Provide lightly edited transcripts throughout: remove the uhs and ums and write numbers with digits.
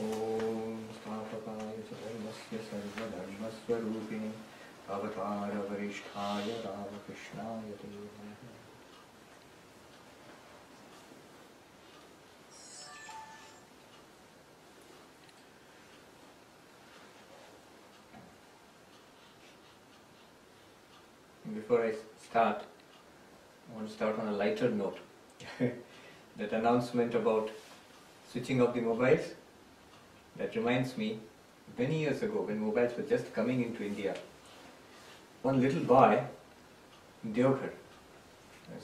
Om Stapakaya Dharmasya Sarvadharmaswarupine Avatara Varishtaya Ramakrishnaya Te Namaha. Before I start, I want to start on a lighter note. That announcement about switching off the mobiles, that reminds me, many years ago when mobiles were just coming into India, one little boy in Deoghar,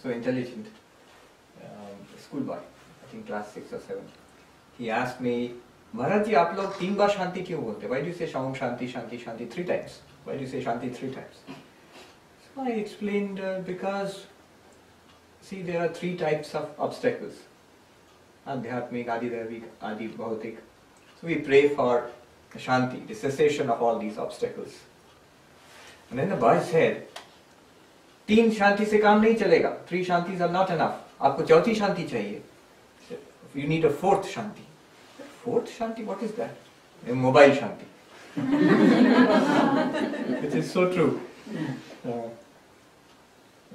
so intelligent, school boy, I think class 6 or 7, he asked me, Maharaj ji, aap log 3 baar Shanti kyun bolte? Why do you say Shaum Shanti, Shanti, Shanti 3 times? Why do you say Shanti 3 times? So I explained because, see, there are 3 types of obstacles. Adhyatmik, Adidaivik, Adi Bhautik. So we pray for Shanti, the cessation of all these obstacles. And then the boy said, 3 Shanti se kaam nahi chalega. 3 Shantis are not enough. Aapko chauthi Shanti chahiye. You need a 4th Shanti. 4th Shanti, what is that? A mobile Shanti. Which is so true.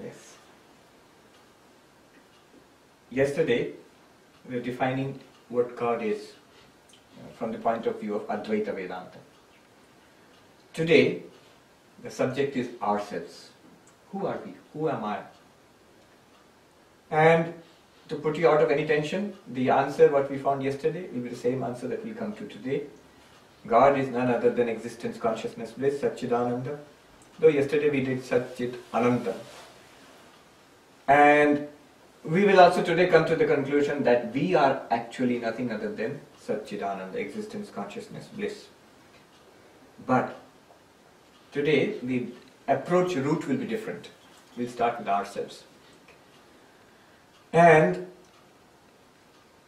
Yes. Yesterday, we were defining what God is from the point of view of Advaita Vedanta. Today, the subject is ourselves. Who are we? Who am I? And to put you out of any tension, the answer what we found yesterday will be the same answer that we come to today. God is none other than existence, consciousness, bliss, Satchidananda. Though yesterday we did Satchit Ananta. And we will also today come to the conclusion that we are actually nothing other than Satchidananda, existence, consciousness, bliss. But today the approach route will be different. We'll start with ourselves. And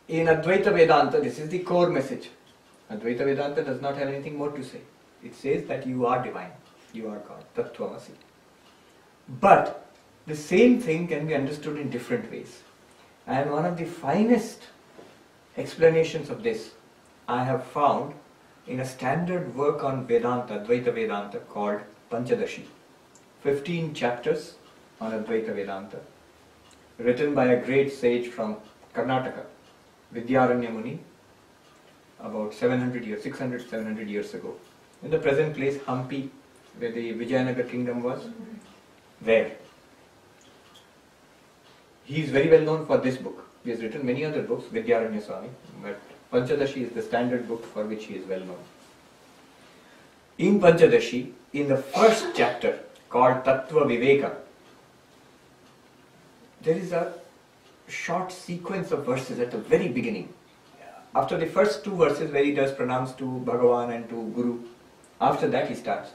in Advaita Vedanta, this is the core message. Advaita Vedanta does not have anything more to say. It says that you are divine, you are God, Tattvamasi. But the same thing can be understood in different ways. And one of the finest explanations of this I have found in a standard work on Vedanta, Advaita Vedanta, called Panchadashi. 15 chapters on Advaita Vedanta, written by a great sage from Karnataka, Vidyaranya Muni, about 700 years ago. In the present place, Hampi, where the Vijayanagar kingdom was, there. He is very well known for this book. He has written many other books, Vidyaranya Swami, but Panchadashi is the standard book for which he is well known. In Panchadashi, in the first chapter called Tattva Viveka, there is a short sequence of verses at the very beginning. After the first 2 verses where he does pranams to Bhagavan and to Guru, after that he starts.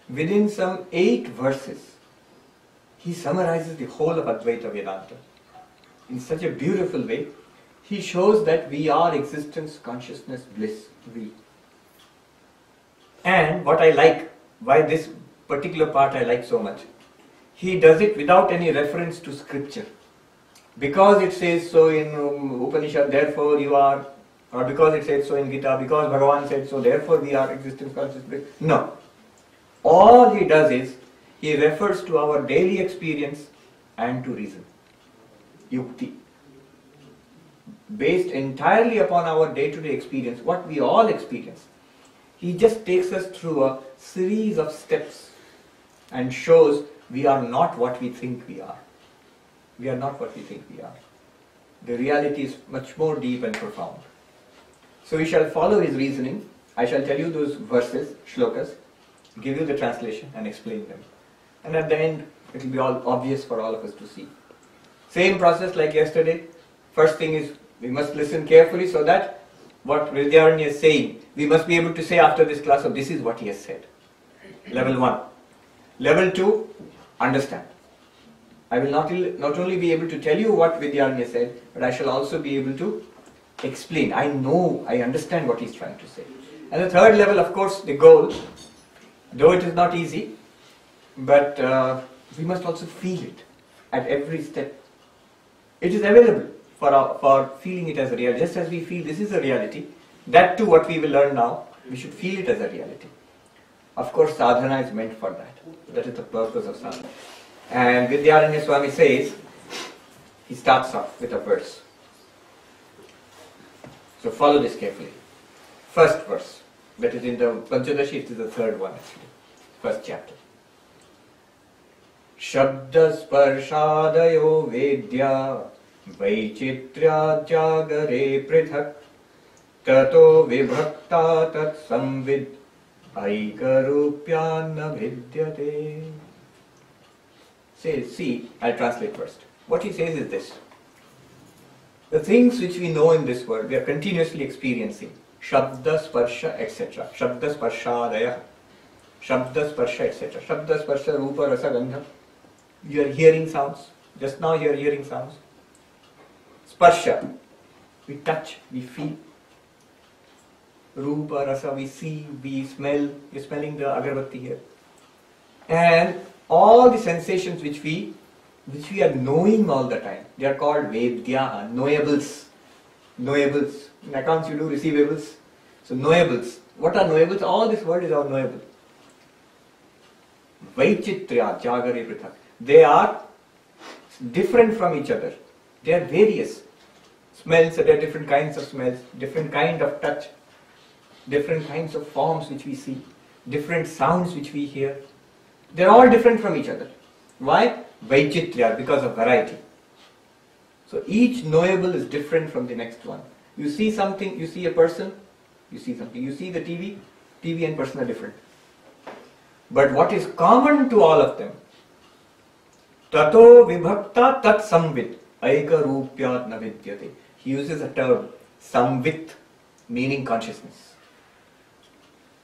Within some 8 verses, he summarizes the whole of Advaita Vedanta in such a beautiful way. He shows that we are existence, consciousness, bliss, we. And what I like, why this particular part I like so much, he does it without any reference to scripture. Because it says so in Upanishad, therefore you are, or because it says so in Gita, because Bhagavan said so, therefore we are existence, consciousness, bliss. No. All he does is, he refers to our daily experience and to reason. Yukti. Based entirely upon our day-to-day experience, what we all experience. He just takes us through a series of steps and shows we are not what we think we are. We are not what we think we are. The reality is much more deep and profound. So we shall follow his reasoning. I shall tell you those verses, shlokas, give you the translation and explain them. And at the end, it will be all obvious for all of us to see. Same process like yesterday. First thing is, we must listen carefully so that what Vidyaranya is saying, we must be able to say after this class, oh, this is what he has said. Level 1. Level 2, understand. I will not only be able to tell you what Vidyaranya said, but I shall also be able to explain. I understand what he is trying to say. And the third level, of course, the goal, though it is not easy, but we must also feel it at every step. It is available for feeling it as a reality. Just as we feel this is a reality, That too, what we will learn now, we should feel it as a reality. Of course, sadhana is meant for that. That is the purpose of sadhana. And Vidyaranya Swami says, he starts off with a verse. So follow this carefully. First verse, that is in the Panchadashi, it is the third one actually. First chapter. Shabda sparshadayo vedya vaichitra jagare prithak tato vibhakta tat samvid aikarupyana vidyate. See, I'll translate first. What he says is this. The things which we know in this world, we are continuously experiencing. Shabda, sparsha, etc. Shabda, sparshadaya. Shabda, sparsha, etc. Shabda, sparsha, rupa, rasa, gandha. You are hearing sounds. Just now you are hearing sounds. Sparsha. We touch, we feel. Rupa, rasa, we see, we smell. You're smelling the agarbatti here. And all the sensations which we are knowing all the time. They are called vedya, knowables. Knowables. In accounts you do receivables. So knowables. What are knowables? All this world is our knowable. Vaichitra jagare prithak. They are different from each other. They are various. Smells, there are different kinds of smells, different kind of touch, different kinds of forms which we see, different sounds which we hear. They are all different from each other. Why? Vaichitra, because of variety. So each knowable is different from the next one. You see something, you see a person, you see something. You see the TV and person are different. But what is common to all of them? Tato vibhakta tat samvit aika rupyat navidyate. He uses a term, samvit, meaning consciousness.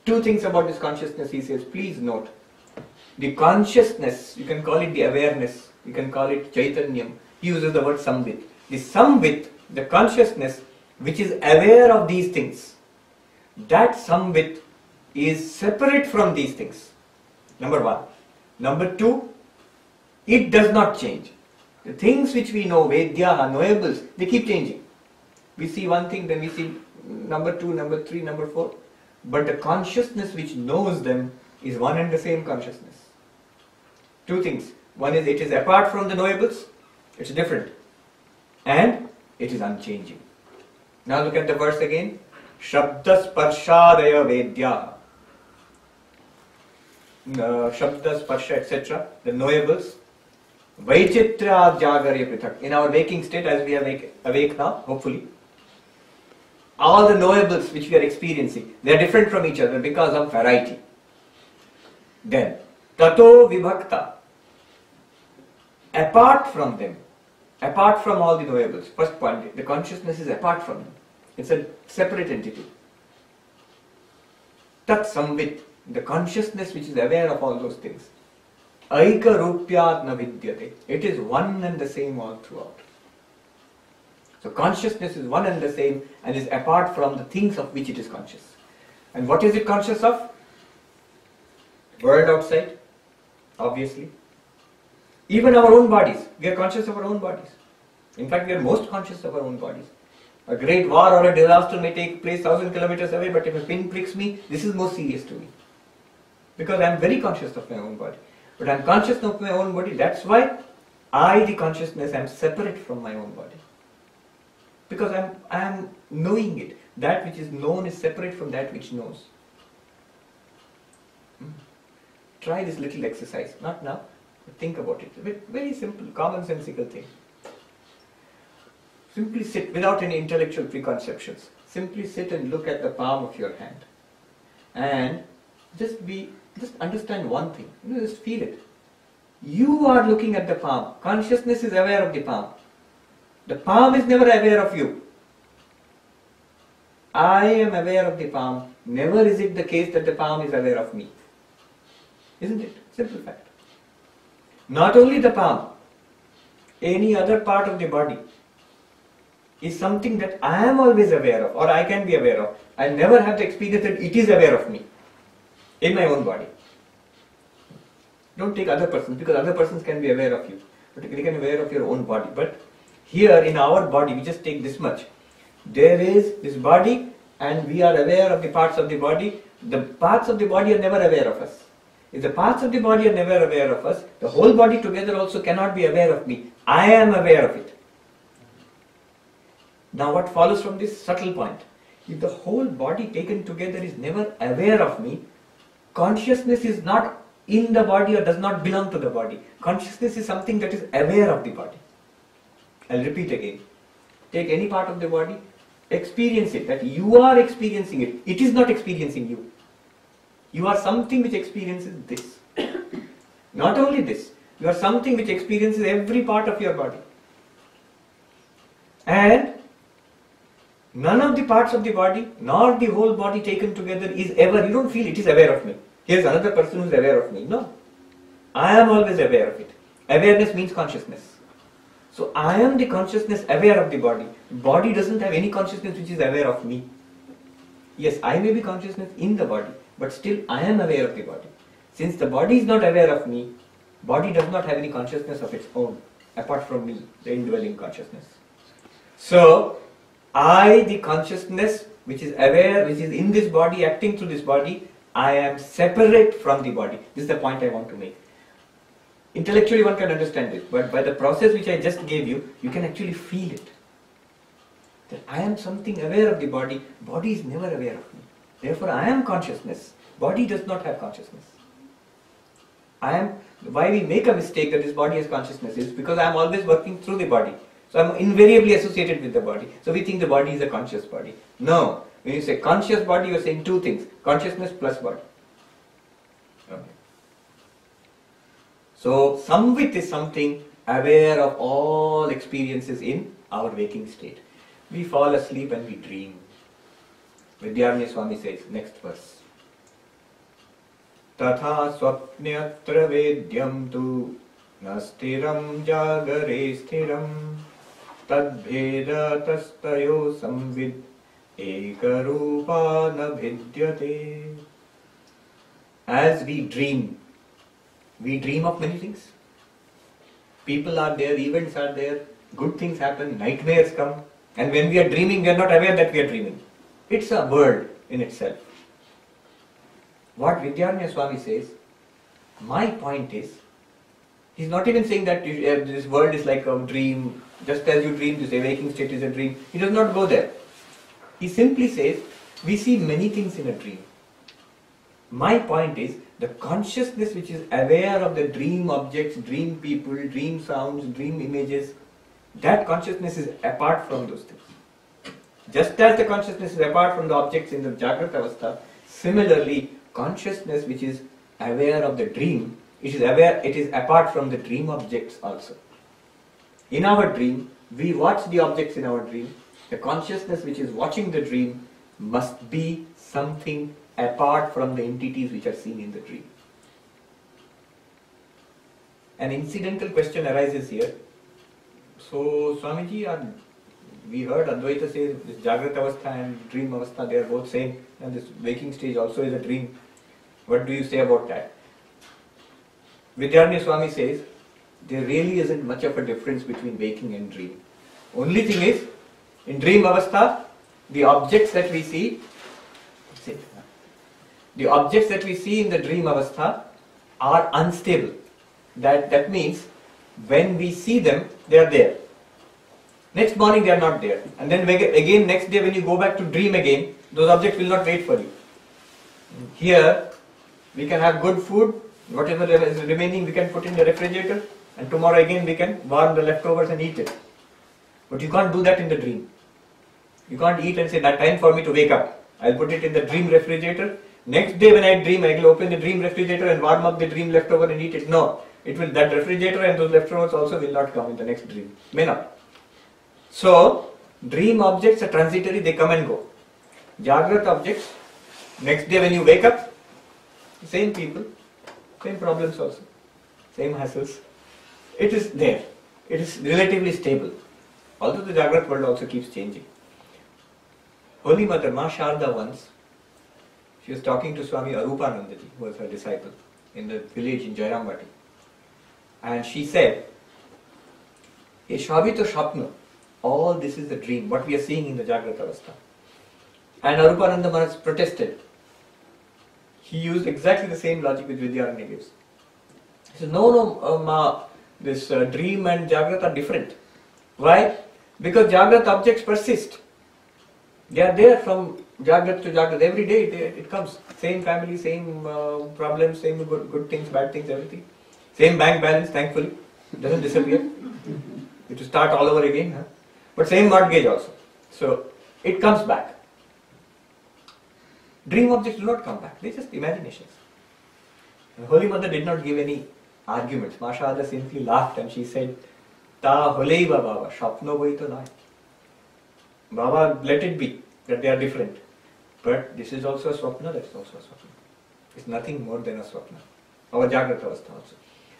Two things about this consciousness he says, please note. The consciousness, you can call it the awareness, you can call it chaitanyam. He uses the word samvit. The samvit, the consciousness which is aware of these things, that samvit is separate from these things. Number one. Number two, it does not change. The things which we know, vedyaha, knowables, they keep changing. We see one thing, then we see number two, number three, number four. But the consciousness which knows them is one and the same consciousness. Two things. One is it is apart from the knowables, it's different. And it is unchanging. Now look at the verse again. Shabda sparshadaya vedya. Shabda, sparsha, etc. The knowables. Vaichitra jagare prithak. In our waking state, as we are awake now, hopefully, all the knowables which we are experiencing, they are different from each other because of variety. Then, tato vibhakta. Apart from them, apart from all the knowables, first point, the consciousness is apart from them. It's a separate entity. Tat samvit, the consciousness which is aware of all those things. Aika rupyat na vidyate. It is one and the same all throughout. So consciousness is one and the same and is apart from the things of which it is conscious. And what is it conscious of? World outside, obviously. Even our own bodies. We are conscious of our own bodies. In fact, we are most conscious of our own bodies. A great war or a disaster may take place 1,000 kilometers away, but if a pin pricks me, this is more serious to me. Because I am very conscious of my own body. But I am conscious of my own body. That's why I, the consciousness, am separate from my own body. Because I am knowing it. That which is known is separate from that which knows. Try this little exercise. Not now. Think about it. Very simple, commonsensical thing. Simply sit without any intellectual preconceptions. Simply sit and look at the palm of your hand. And just understand one thing. Just feel it. You are looking at the palm. Consciousness is aware of the palm. The palm is never aware of you. I am aware of the palm. Never is it the case that the palm is aware of me. Isn't it? Simple fact. Not only the palm, any other part of the body is something that I am always aware of or I can be aware of. I never have the experience that it is aware of me in my own body. Don't take other persons because other persons can be aware of you. But they can be aware of your own body. But here in our body, we just take this much. There is this body and we are aware of the parts of the body are never aware of us. If the parts of the body are never aware of us, the whole body together also cannot be aware of me. I am aware of it. Now what follows from this subtle point? If the whole body taken together is never aware of me, consciousness is not in the body or does not belong to the body. Consciousness is something that is aware of the body. I'll repeat again. Take any part of the body, experience it, that you are experiencing it. It is not experiencing you. You are something which experiences this. Not only this, you are something which experiences every part of your body. And none of the parts of the body, nor the whole body taken together is ever, you don't feel it is aware of me. Here's another person who is aware of me. No. I am always aware of it. Awareness means consciousness. So I am the consciousness aware of the body. Body doesn't have any consciousness which is aware of me. Yes, I may be consciousness in the body, but still I am aware of the body. Since the body is not aware of me, body does not have any consciousness of its own, apart from me, the indwelling consciousness. So, I, the consciousness which is aware, which is in this body, acting through this body, I am separate from the body. This is the point I want to make. Intellectually one can understand it, but by the process which I just gave you, you can actually feel it. That I am something aware of the body, body is never aware of me. Therefore I am consciousness, body does not have consciousness. Why we make a mistake that this body has consciousness is because I am always working through the body. So I am invariably associated with the body. So we think the body is a conscious body. No. When you say conscious body, you are saying two things. Consciousness plus body. Okay. So samvit is something aware of all experiences in our waking state. We fall asleep and we dream. Vidyaranya Swami says, next verse. Tatha swapnyatra vedyam tu nastiram jagare stiram tadbheda tastayo samvid ekarupa na bhidyate. As we dream of many things. People are there, events are there, good things happen, nightmares come, and when we are dreaming, we are not aware that we are dreaming. It's a world in itself. What Vidyaranya Swami says, my point is, he's not even saying that this world is like a dream, just as you dream, this waking state is a dream. He does not go there. He simply says, we see many things in a dream. My point is, the consciousness which is aware of the dream objects, dream people, dream sounds, dream images, that consciousness is apart from those things. Just as the consciousness is apart from the objects in the Jagrata Avastha, similarly, consciousness which is aware of the dream, it is apart from the dream objects also. In our dream, we watch the objects in our dream. The consciousness which is watching the dream must be something apart from the entities which are seen in the dream. An incidental question arises here. So, Swamiji, we heard Advaita say this Jagrata Avastha and Dream Avastha, they are both same, and this waking stage also is a dream. What do you say about that? Vidyaranya Swami says, there really isn't much of a difference between waking and dream. Only thing is, in Dream Avastha, the objects that we see in the Dream Avastha are unstable. That means, when we see them, they are there. Next morning they are not there. And then again next day when you go back to dream again, those objects will not wait for you. Here, we can have good food, whatever is remaining we can put in the refrigerator, and tomorrow again we can warm the leftovers and eat it. But you can't do that in the dream. You can't eat and say, that time for me to wake up. I'll put it in the dream refrigerator. Next day when I dream, I will open the dream refrigerator and warm up the dream leftover and eat it. No. That refrigerator and those leftovers also will not come in the next dream. May not. So, dream objects are transitory, they come and go. Jagrata objects, next day when you wake up, same people, same problems also, same hassles. It is there. It is relatively stable. Although the Jagrata world also keeps changing. Holy Mother, Ma Sharda once, she was talking to Swami Arupanandaji, who was her disciple, in the village in Jairambati. And she said, Shabito Shapno, all this is the dream, what we are seeing in the Jagrata Avastha. And Arupananda Maharaj protested. He used exactly the same logic which Vidyaranya gives. He said, no, this dream and Jagrata are different. Why? Because Jagrata objects persist. They are there from Jagrata to Jagrata. Every day it comes. Same family, same problems, same good things, bad things, everything. Same bank balance, thankfully. It doesn't disappear. It will start all over again. Huh? But same mortgage also. So it comes back. Dream objects do not come back. They are just imaginations. The Holy Mother did not give any arguments. Mashada simply laughed and she said, Ta holeiva Baba, shapno boito nai. Baba, let it be that they are different. But this is also a swapna, that is also a swapna. It's nothing more than a swapna. Our Jagrata Avastha also.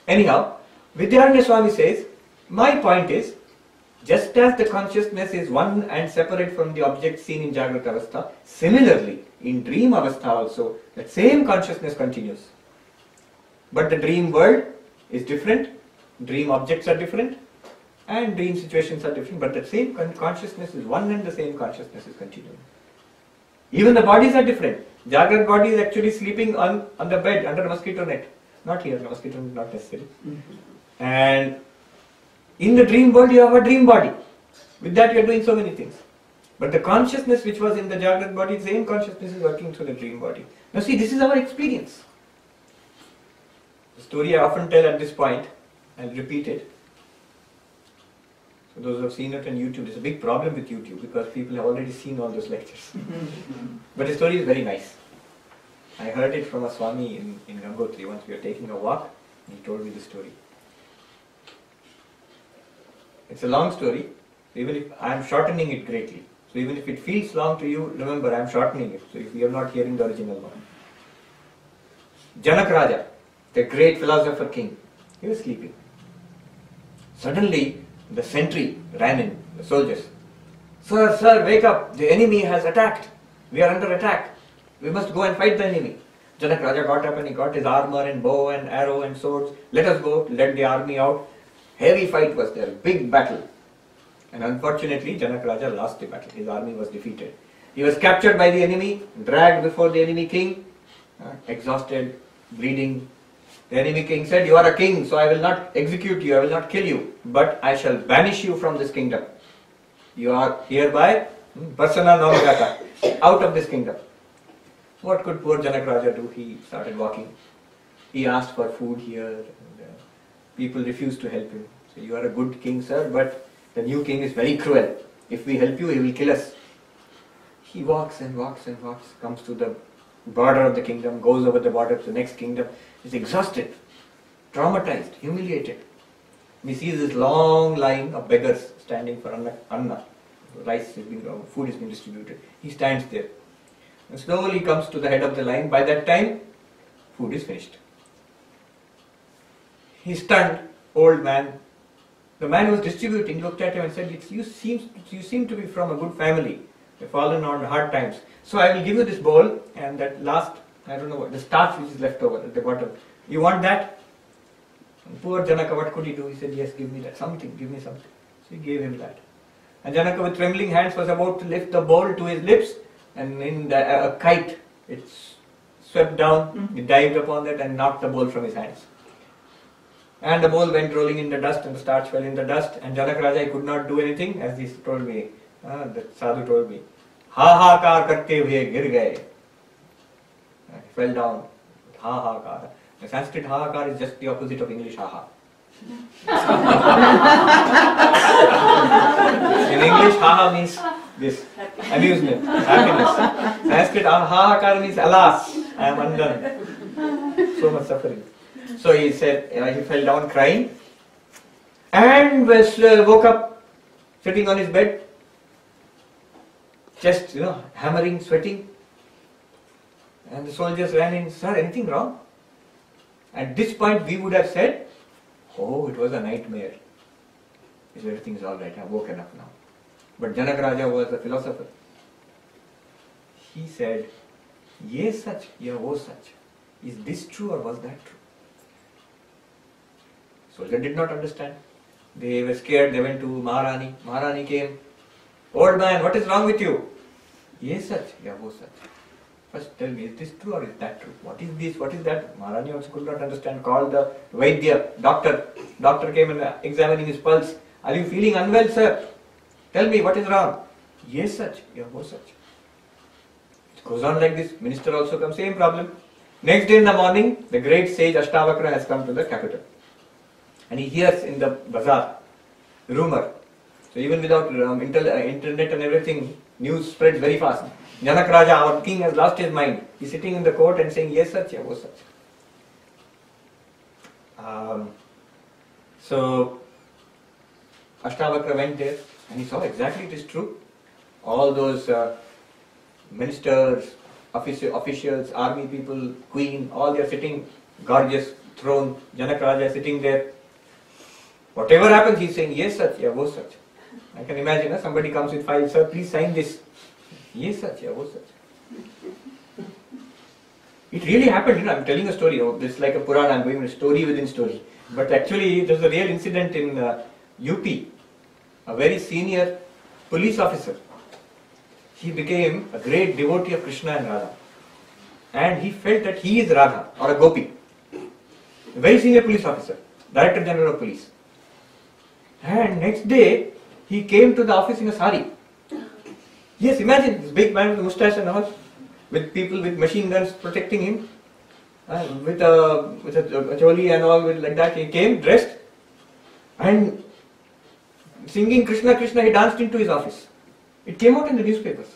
Anyhow, Vidyaranya Swami says, my point is, just as the consciousness is one and separate from the object seen in Jagrata Avastha, similarly, in Dream Avastha also, that same consciousness continues. But the dream world is different, dream objects are different, and dream situations are different, but the same consciousness is one and the same consciousness is continuing. Even the bodies are different. Jagrata body is actually sleeping on the bed under a mosquito net. Not here, the mosquito net is not necessary. And in the dream world you have a dream body. With that you are doing so many things. But the consciousness which was in the Jagrata body, the same consciousness is working through the dream body. Now see, this is our experience. The story I often tell at this point, I'll repeat it. So those who have seen it on YouTube, there's a big problem with YouTube because people have already seen all those lectures. But the story is very nice. I heard it from a Swami in Gangotri once we were taking a walk, and he told me the story. It's a long story, so even if I am shortening it greatly. So even if it feels long to you, remember I am shortening it. So if you are not hearing the original one. Janak Raja, the great philosopher king, he was sleeping. Suddenly the sentry ran in, the soldiers. Sir, wake up, the enemy has attacked. We are under attack. We must go and fight the enemy. Janak Raja got up and he got his armor and bow and arrow and swords. Let us go, led the army out. Heavy fight was there, big battle. And unfortunately, Janak Raja lost the battle. His army was defeated. He was captured by the enemy, dragged before the enemy king, exhausted, bleeding. The enemy king said, you are a king, so I will not execute you, I will not kill you, but I shall banish you from this kingdom. You are hereby, persona non grata, out of this kingdom. What could poor Janak Raja do? He started walking. He asked for food here, and people refused to help him. So you are a good king, sir, but the new king is very cruel. If we help you, he will kill us. He walks and walks and walks, comes to the border of the kingdom, goes over the border to the next kingdom. He's exhausted, traumatized, humiliated. He sees this long line of beggars standing for anna. Rice is being, food is being distributed. He stands there and slowly comes to the head of the line. By that time, food is finished. He's stunned, old man. The man who was distributing looked at him and said, you seem to be from a good family. You've fallen on hard times. So I will give you this bowl and that last, I don't know what, the starch which is left over at the bottom. You want that? And poor Janaka, what could he do? He said, yes, give me that, give me something. So he gave him that. And Janaka with trembling hands was about to lift the bowl to his lips, and in a kite, it swept down, he dived upon that and knocked the bowl from his hands. And the bowl went rolling in the dust and the starch fell in the dust, and Janak Raja could not do anything, as he told me, the sadhu told me. Ha-ha-kar karte hue gir gaye. He fell down. Ha-ha-kar. The Sanskrit ha-ha-kar is just the opposite of English ha-ha. In English, ha-ha means this, amusement, happiness. Sanskrit ha-ha-kar means alas, I am undone. So much suffering. So he said, he fell down crying and woke up sitting on his bed, just hammering, sweating. And the soldiers ran in, sir, anything wrong? At this point we would have said, oh, it was a nightmare. He said, everything is alright, I've woken up now. But Janak Raja was a philosopher. He said, ye such, ye wo such. Is this true or was that true? Soldiers did not understand. They were scared, they went to Maharani. Maharani came, old man, what is wrong with you? Ye sach, ya wo sach. First tell me, is this true or is that true? What is this? What is that? Maharani also could not understand. Called the Vaidya, doctor. Doctor came and examining his pulse. Are you feeling unwell, sir? Tell me, what is wrong? Ye sach, ya wo sach. It goes on like this. Minister also comes, same problem. Next day in the morning, the great sage Ashtavakra has come to the capital. And he hears in the bazaar rumor. So even without internet and everything, news spreads very fast. Janak Raja, our king, has lost his mind. He's sitting in the court and saying, yes, sach, wo sach. So Ashtavakra went there and he saw exactly it is true. All those ministers, officials, army people, queen, all they are sitting, gorgeous throne. Janak Raja is sitting there. Whatever happens, he's saying, yes, sach, ya wo sach. I can imagine somebody comes with file, sir, please sign this. Yes, sach, ya wo sach. It really happened, I'm telling a story. This is like a Purana, I'm going with story within story. But actually, there's a real incident in UP. A very senior police officer. He became a great devotee of Krishna and Radha. And he felt that he is Radha or a gopi. A very senior police officer, Director General of Police. And next day, he came to the office in a sari. Yes, imagine this big man with a moustache and all, with people with machine guns protecting him, with a choli and all, like that. He came dressed and singing Krishna Krishna. He danced into his office. It came out in the newspapers.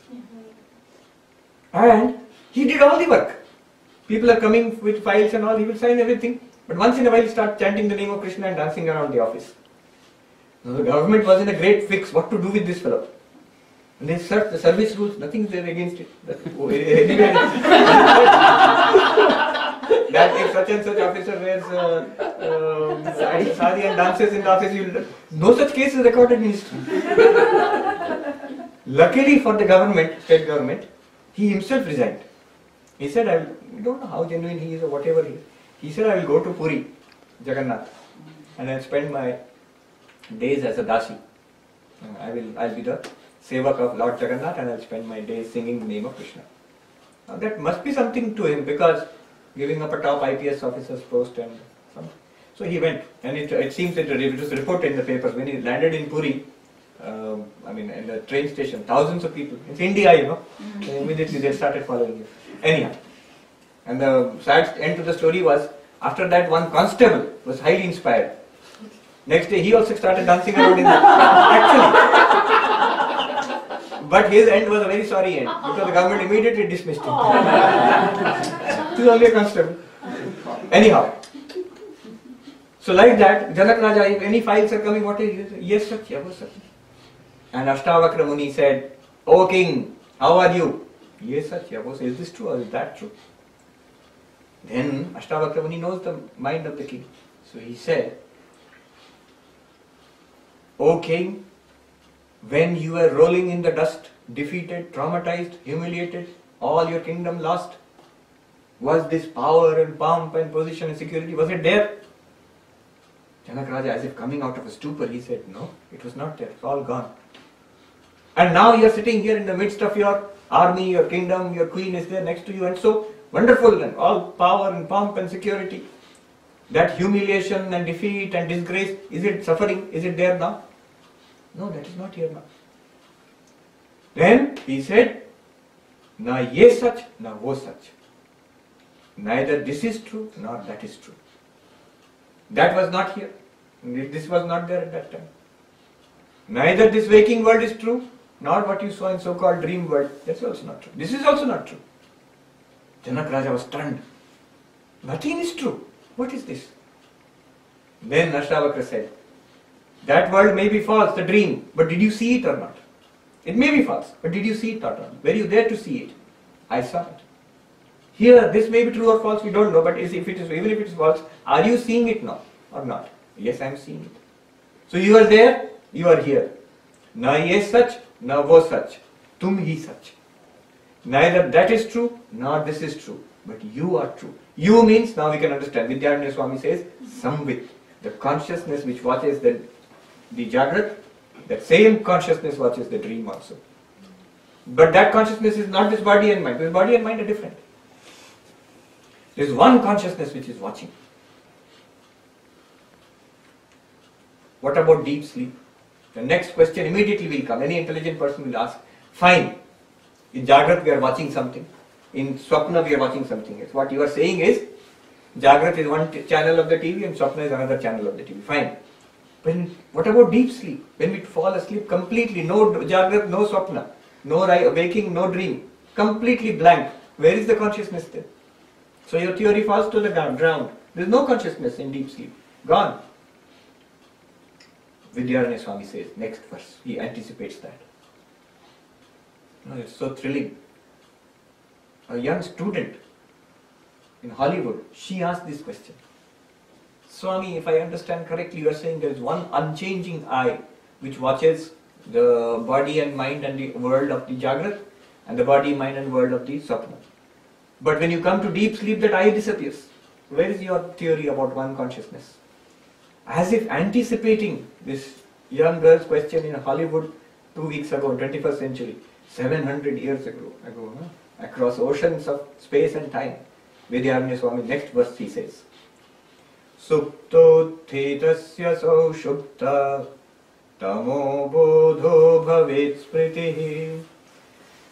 And he did all the work. People are coming with files and all. He will sign everything. But once in a while, he starts chanting the name of Krishna and dancing around the office. Now, the government was in a great fix what to do with this fellow. And they searched the service rules, nothing is there against it. That if such and such officer wears sari and dances in the office, no such case is recorded in history. Luckily for the government, state government, he himself resigned. He said, I don't know how genuine he is or whatever he is. He said, I will go to Puri, Jagannath, and I'll spend my days as a dasi. I'll be the sevak of Lord Jagannath and I'll spend my days singing the name of Krishna. Now that must be something to him because giving up a top IPS officer's post and something. So he went and it seems that it was reported in the papers when he landed in Puri, in the train station, thousands of people. It's India, So immediately they started following him. Anyhow, and the sad end to the story was, after that one constable was highly inspired. Next day he also started dancing around in the... Actually. But his end was a very sorry end, because the government immediately dismissed him. He was only a constable. Anyhow. So like that, Janak Raja, if any files are coming, what is it? Yes, sach, yes, sach. And Ashtavakra Muni said, O king, how are you? Yes, sach, yes, is this true or is that true? Then Ashtavakra Muni knows the mind of the king. So he said, O king, when you were rolling in the dust, defeated, traumatized, humiliated, all your kingdom lost, was this power and pomp and position and security, was it there? Janak Raja, as if coming out of a stupor, he said, no, it was not there, it's all gone. And now you are sitting here in the midst of your army, your kingdom, your queen is there next to you, and so wonderful, and all power and pomp and security. That humiliation and defeat and disgrace, is it suffering? Is it there now? No, that is not here now. Then he said, na ye sach, na wo sach. Neither this is true, nor that is true. That was not here. This was not there at that time. Neither this waking world is true, nor what you saw in so-called dream world. That's also not true. This is also not true. Janak Raja was stunned. Nothing is true. What is this? Then Ashtavakra said, that world may be false, the dream, but did you see it or not? It may be false, but did you see it or not? Were you there to see it? I saw it. Here, this may be true or false, we don't know, but even if it is false, are you seeing it now or not? Yes, I am seeing it. So you are there, you are here. Na ye sach, na wo sach, tum hi sach. Neither that is true, nor this is true, but you are true. You means, now we can understand, Vidyaranya Swami says, samvit, the consciousness which watches the Jagrat, that same consciousness watches the dream also. But that consciousness is not this body and mind. This body and mind are different. There is one consciousness which is watching. What about deep sleep? The next question immediately will come. Any intelligent person will ask, fine, in Jagrat we are watching something. In Swapna we are watching something else. What you are saying is, Jagrat is one channel of the TV and Swapna is another channel of the TV. Fine. But what about deep sleep? When we fall asleep completely, no Jagrat, no Swapna, no waking, no dream, completely blank. Where is the consciousness then? So your theory falls to the ground. There is no consciousness in deep sleep. Gone. Vidyaranya Swami says, next verse, he anticipates that. It's so thrilling. A young student in Hollywood, she asked this question. Swami, if I understand correctly, you are saying there is one unchanging eye which watches the body and mind and the world of the Jagrat and the body, mind and world of the Swapna. But when you come to deep sleep, that eye disappears. Where is your theory about one consciousness? As if anticipating this young girl's question in Hollywood 2 weeks ago, 21st century, 700 years ago, across oceans of space and time. Vidyaranya Swami, next verse he says, Supto thetasya saushupta tamo bodho bhavet spritihi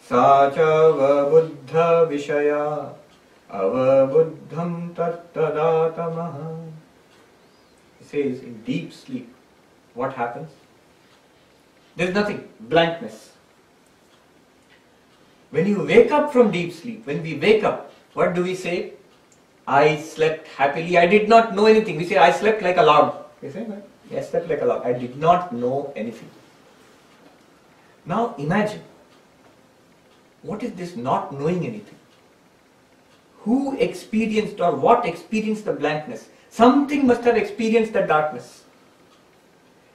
sacha buddha vishaya avabuddham tattadatamah. He says, in deep sleep, what happens? There is nothing, blankness. When you wake up from deep sleep, when we wake up, what do we say? I slept happily, I did not know anything. We say, I slept like a log. We say, I slept like a log. I did not know anything. Now imagine, what is this not knowing anything? Who experienced or what experienced the blankness? Something must have experienced the darkness.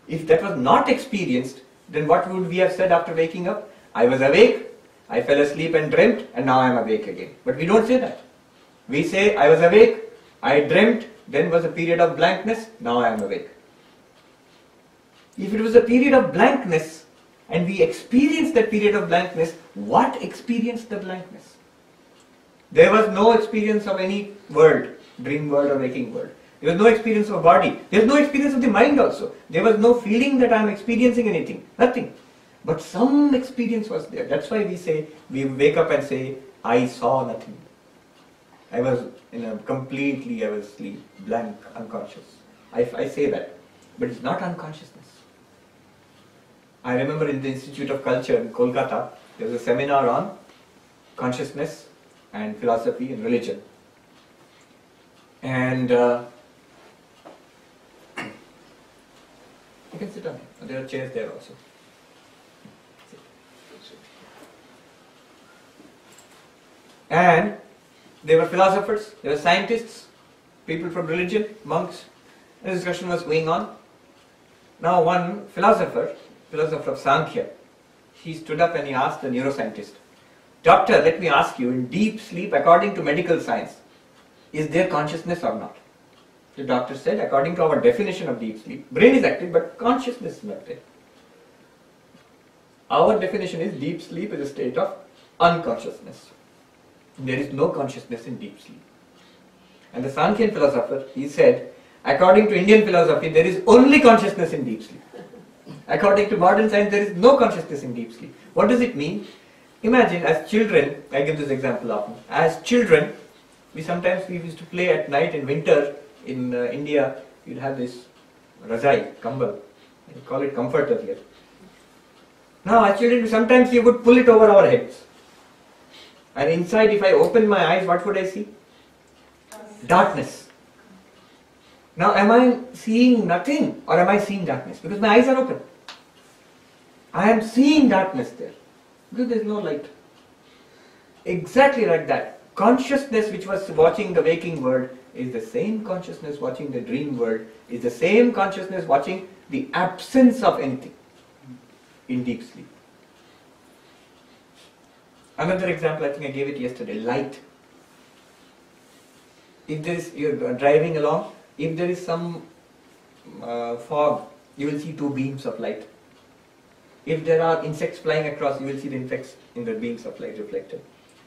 If that was not experienced, then what would we have said after waking up? I was awake, I fell asleep and dreamt, and now I am awake again. But we don't say that. We say, I was awake, I dreamt, then was a period of blankness, now I am awake. If it was a period of blankness, and we experienced that period of blankness, what experienced the blankness? There was no experience of any world, dream world or waking world. There was no experience of body. There was no experience of the mind also. There was no feeling that I am experiencing anything. Nothing. But some experience was there. That's why we wake up and say, I saw nothing. I was I was asleep, blank, unconscious. I say that. But it's not unconsciousness. I remember in the Institute of Culture in Kolkata, there was a seminar on consciousness and philosophy and religion. And you can sit down. There are chairs there also. And there were philosophers, there were scientists, people from religion, monks. The discussion was going on. Now one philosopher of Sankhya, he stood up and he asked the neuroscientist, Doctor, let me ask you, in deep sleep, according to medical science, is there consciousness or not? The doctor said, according to our definition of deep sleep, brain is active but consciousness is not there. Our definition is deep sleep is a state of unconsciousness. There is no consciousness in deep sleep. And the Sankhyan philosopher, he said, according to Indian philosophy, there is only consciousness in deep sleep. According to modern science, there is no consciousness in deep sleep. What does it mean? Imagine as children, I give this example often, as children, we used to play at night in winter in India, you'll have this rajai, kambal, we call it comforter here. Now as children, sometimes you would pull it over our heads. And inside, if I open my eyes, what would I see? Darkness. Now am I seeing nothing or am I seeing darkness? Because my eyes are open. I am seeing darkness there. Because there is no light. Exactly like that. Consciousness which was watching the waking world is the same consciousness watching the dream world, is the same consciousness watching the absence of anything in deep sleep. Another example, I think I gave it yesterday, light. If you're driving along, if there is some fog, you will see two beams of light. If there are insects flying across, you will see the insects in the beams of light reflected.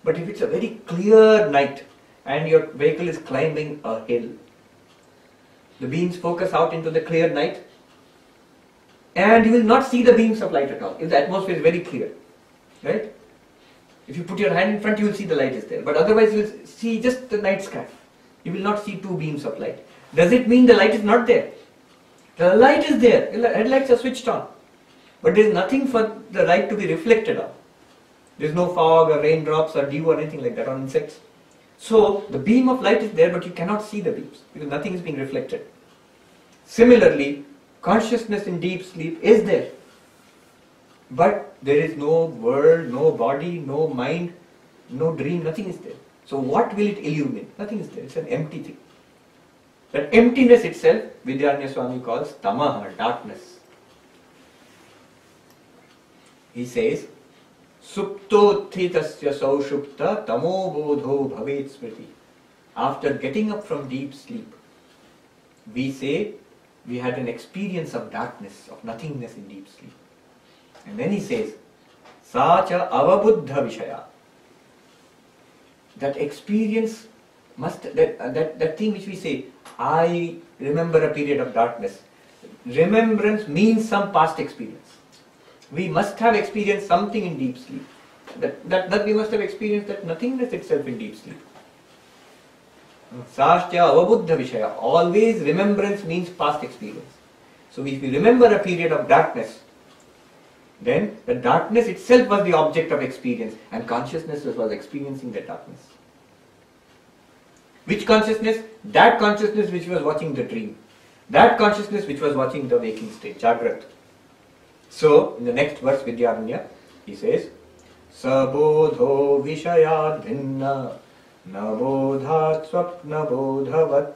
But if it's a very clear night and your vehicle is climbing a hill, the beams focus out into the clear night and you will not see the beams of light at all if the atmosphere is very clear. Right? If you put your hand in front, you will see the light is there. But otherwise you will see just the night sky. You will not see two beams of light. Does it mean the light is not there? The light is there. The headlights are switched on. But there is nothing for the light to be reflected on. There is no fog or raindrops or dew or anything like that on insects. So the beam of light is there, but you cannot see the beams because nothing is being reflected. Similarly, consciousness in deep sleep is there. But there is no world, no body, no mind, no dream, nothing is there. So what will it illumine? Nothing is there. It's an empty thing. That emptiness itself, Vidyaranya Swami calls tamaha, darkness. He says, Suptothitasya saushupta tamo bodho bhavet smriti. After getting up from deep sleep, we say we had an experience of darkness, of nothingness in deep sleep. And then he says, Sacha avabuddha vishaya. That experience must, that thing which we say, I remember a period of darkness. Remembrance means some past experience. We must have experienced something in deep sleep. That we must have experienced that nothingness itself in deep sleep. Sascha avabuddha vishaya. Always remembrance means past experience. So if we remember a period of darkness, then the darkness itself was the object of experience and consciousness was experiencing that darkness. Which consciousness? That consciousness which was watching the dream. That consciousness which was watching the waking state, Jagrat. So, in the next verse, Vidyaranya, he says, Sabodho vishayad bhinna nabodhat swapna bodhavat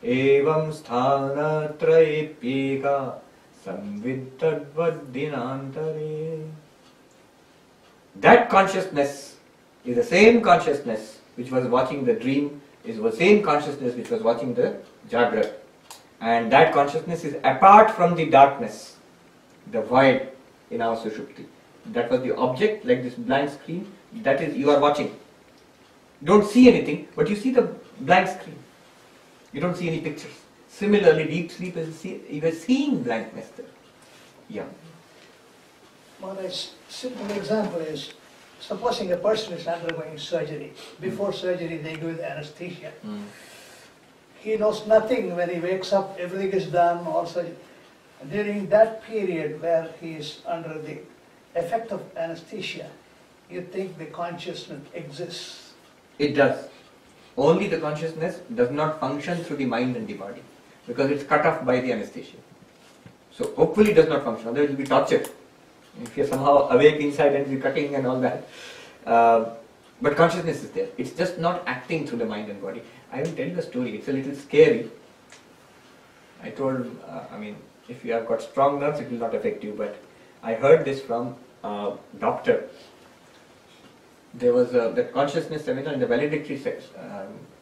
evam sthana trayipyeka samvittadvad dinantare. That consciousness is the same consciousness which was watching the dream, is the same consciousness which was watching the Jagrat. And that consciousness is apart from the darkness, the void in our Sushupti. That was the object, like this blank screen, that is, you are watching. You don't see anything, but you see the blank screen. You don't see any pictures. Similarly, deep sleep is you are seeing blankness there. Yeah. Well, a simple example is, supposing a person is undergoing surgery. Before surgery, they give the anesthesia. He knows nothing when he wakes up, everything is done, all surgery. During that period where he is under the effect of anesthesia, you think the consciousness exists? It does. Only the consciousness does not function through the mind and the body because it's cut off by the anesthesia. So hopefully it does not function, otherwise it will be torture. If you are somehow awake inside and you're cutting and all that. But consciousness is there. It's just not acting through the mind and body. I will tell you a story. It's a little scary. I told, if you have got strong nerves, it will not affect you. But I heard this from a doctor. There was the consciousness seminar in the valedictory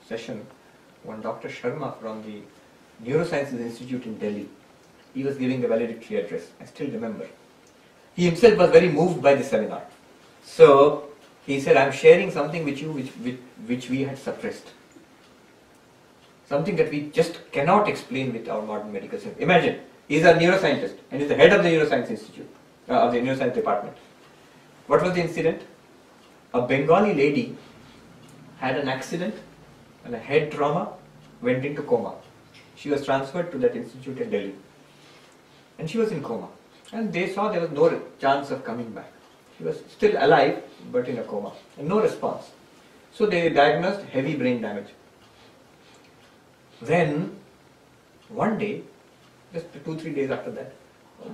session. One Dr. Sharma from the Neurosciences Institute in Delhi. He was giving the valedictory address. I still remember. He himself was very moved by the seminar. So he said, I'm sharing something with you which we had suppressed. Something that we just cannot explain with our modern medical science. Imagine, he's a neuroscientist and he's the head of the Neuroscience Institute, of the Neuroscience Department. What was the incident? A Bengali lady had an accident and a head trauma, went into coma. She was transferred to that institute in Delhi. And she was in coma. And they saw there was no chance of coming back. She was still alive, but in a coma, and no response. So they diagnosed heavy brain damage. Then, one day, just 2-3 days after that,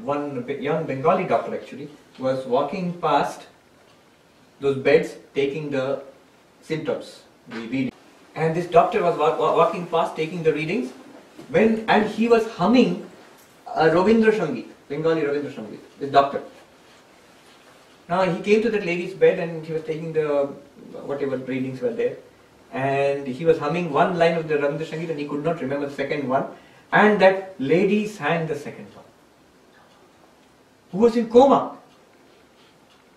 one young Bengali doctor actually was walking past those beds taking the symptoms, the reading. And this doctor was walking past taking the readings and he was humming a Ravindra Sangeet, Bengali Ravindra Sangeet, this doctor. Now he came to that lady's bed and he was taking the whatever readings were there, and he was humming one line of the Ravindra Sangeet and he could not remember the second one, and that lady sang the second one. who was in coma.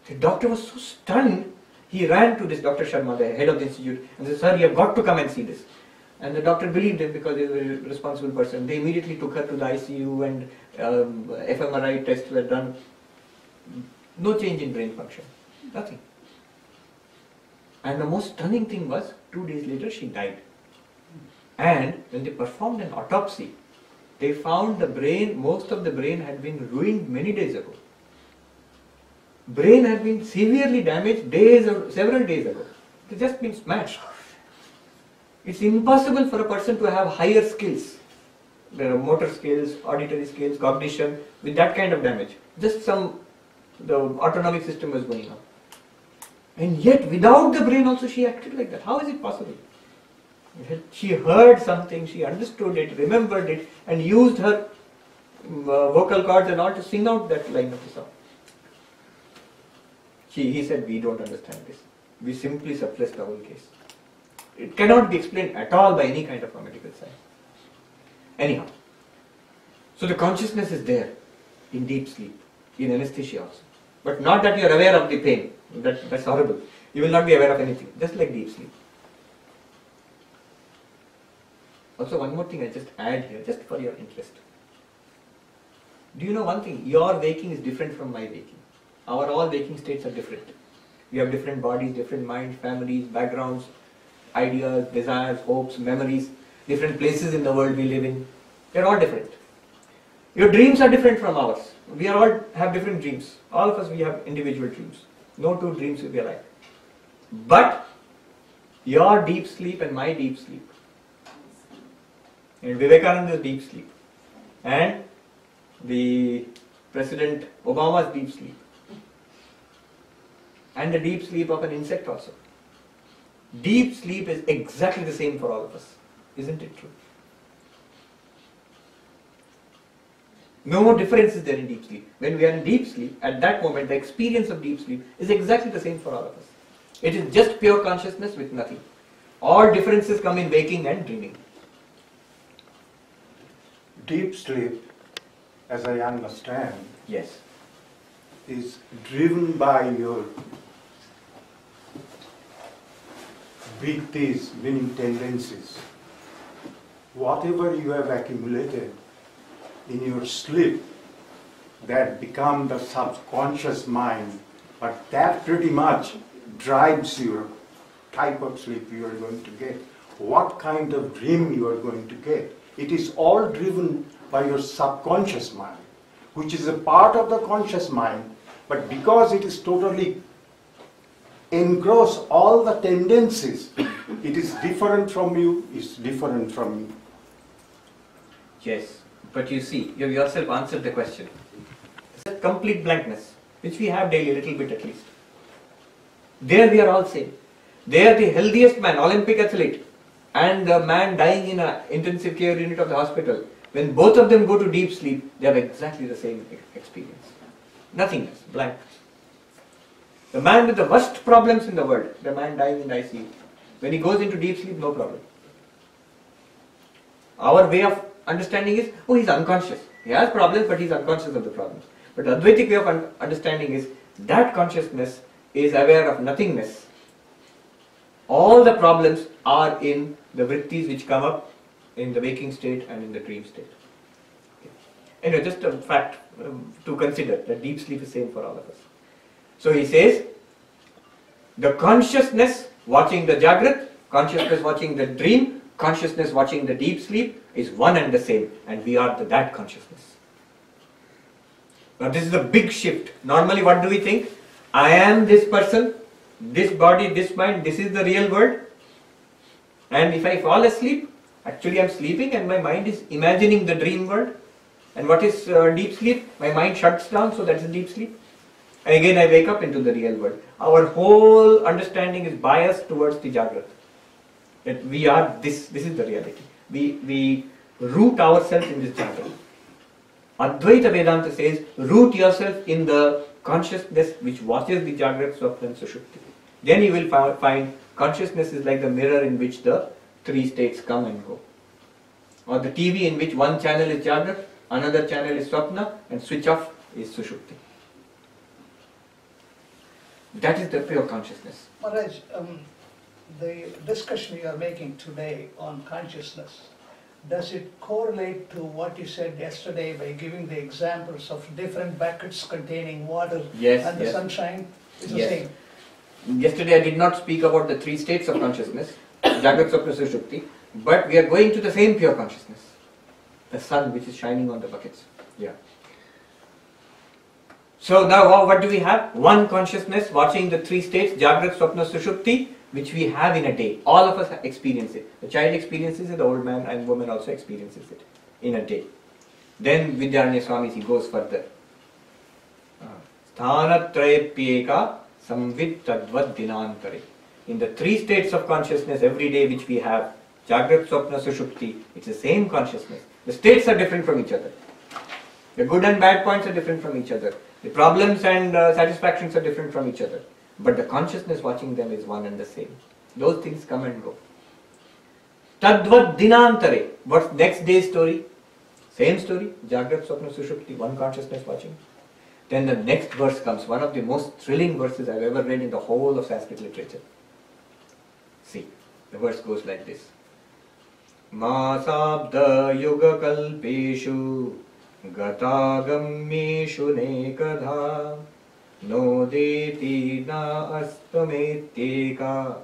The doctor was so stunned, he ran to this Dr. Sharma, the head of the institute, and said, "Sir, you have got to come and see this." And the doctor believed him because he was a responsible person. They immediately took her to the ICU and fMRI tests were done. No change in brain function. Nothing. And the most stunning thing was, 2 days later she died. And when they performed an autopsy, they found the brain, most of the brain had been ruined many days ago. Brain had been severely damaged several days ago. It had just been smashed. It's impossible for a person to have higher skills. There are motor skills, auditory skills, cognition, with that kind of damage. Just the autonomic system was going on. And yet, without the brain also she acted like that. How is it possible? She heard something, she understood it, remembered it, and used her vocal cords and all to sing out that line of the song. He said, "We don't understand this. We simply suppressed the whole case." It cannot be explained at all by any kind of a medical science. Anyhow, so the consciousness is there in deep sleep, in anesthesia also. But not that you are aware of the pain. That's horrible. You will not be aware of anything, just like deep sleep. Also, one more thing I just add here, just for your interest. Do you know one thing? Your waking is different from my waking. Our all waking states are different. We have different bodies, different minds, families, backgrounds, ideas, desires, hopes, memories, different places in the world we live in. They're all different. Your dreams are different from ours. We are all have different dreams. All of us, we have individual dreams. No two dreams will be alike. But your deep sleep and my deep sleep, and Vivekananda's deep sleep, and the President Obama's deep sleep, and the deep sleep of an insect also. Deep sleep is exactly the same for all of us. Isn't it true? No difference is there in deep sleep. When we are in deep sleep, at that moment, the experience of deep sleep is exactly the same for all of us. It is just pure consciousness with nothing. All differences come in waking and dreaming. Deep sleep, as I understand, Yes. is driven by your vittis, meaning tendencies. Whatever you have accumulated in your sleep, that become the subconscious mind, but that pretty much drives your type of sleep you are going to get, what kind of dream you are going to get. It is all driven by your subconscious mind, which is a part of the conscious mind, but because it is totally engrossed all the tendencies, it is different from you, it's different from me. Yes. But you see, you have yourself answered the question. It's a complete blankness, which we have daily, a little bit at least. There we are all same. There the healthiest man, Olympic athlete, and the man dying in an intensive care unit of the hospital, when both of them go to deep sleep, they have exactly the same experience. Nothingness, blank. The man with the worst problems in the world, the man dying in ICU, when he goes into deep sleep, no problem. Our way of understanding is, oh, he's unconscious. He has problems, but he's unconscious of the problems. But the Advaitic way of understanding is, that consciousness is aware of nothingness. All the problems are in the vrittis which come up in the waking state and in the dream state. Okay. Anyway, just a fact to consider, that deep sleep is same for all of us. So he says, the consciousness watching the Jagrat, consciousness watching the dream, consciousness watching the deep sleep is one and the same, and we are that consciousness. Now this is a big shift. Normally what do we think? I am this person, this body, this mind, this is the real world. And if I fall asleep, actually I am sleeping and my mind is imagining the dream world. And what is deep sleep? My mind shuts down, so that is deep sleep. And again I wake up into the real world. Our whole understanding is biased towards the Jagrat. That we are this is the reality. We root ourselves in this Jagrat. Advaita Vedanta says, root yourself in the consciousness which watches the Jagrat, Swapna and Sushupti. Then you will find consciousness is like the mirror in which the three states come and go. Or the TV in which one channel is Jagrat, another channel is Swapna, and switch off is Sushupti. That is the pure consciousness. Maharaj, the discussion you are making today on consciousness, does it correlate to what you said yesterday by giving the examples of different buckets containing water Yes, and the yes. sunshine? It's the Yes. same. Yesterday I did not speak about the three states of consciousness, Jagrat, Swapna, Sushupti, but we are going to the same pure consciousness, the sun which is shining on the buckets. Yeah. So now what do we have? One consciousness watching the three states, Jagrat, Swapna, Sushupti, which we have in a day. All of us experience it. The child experiences it, the old man and woman also experiences it in a day. Then Vidyaranya Swami, he goes further. Sthanatrayapyeka samvid tadvad dinantare. In the three states of consciousness every day which we have, Jagrat, Swapna, Sushupti, it's the same consciousness. The states are different from each other. The good and bad points are different from each other. The problems and satisfactions are different from each other. But the consciousness watching them is one and the same. Those things come and go. Tadvad dinantare. What's next day's story? Same story. Jagrat, Swapna, Sushupti, one consciousness watching. Then the next verse comes, one of the most thrilling verses I've ever read in the whole of Sanskrit literature. See, the verse goes like this. Masabda yuga kalpeshu gatagameshu nekadha nodeti na astametyeka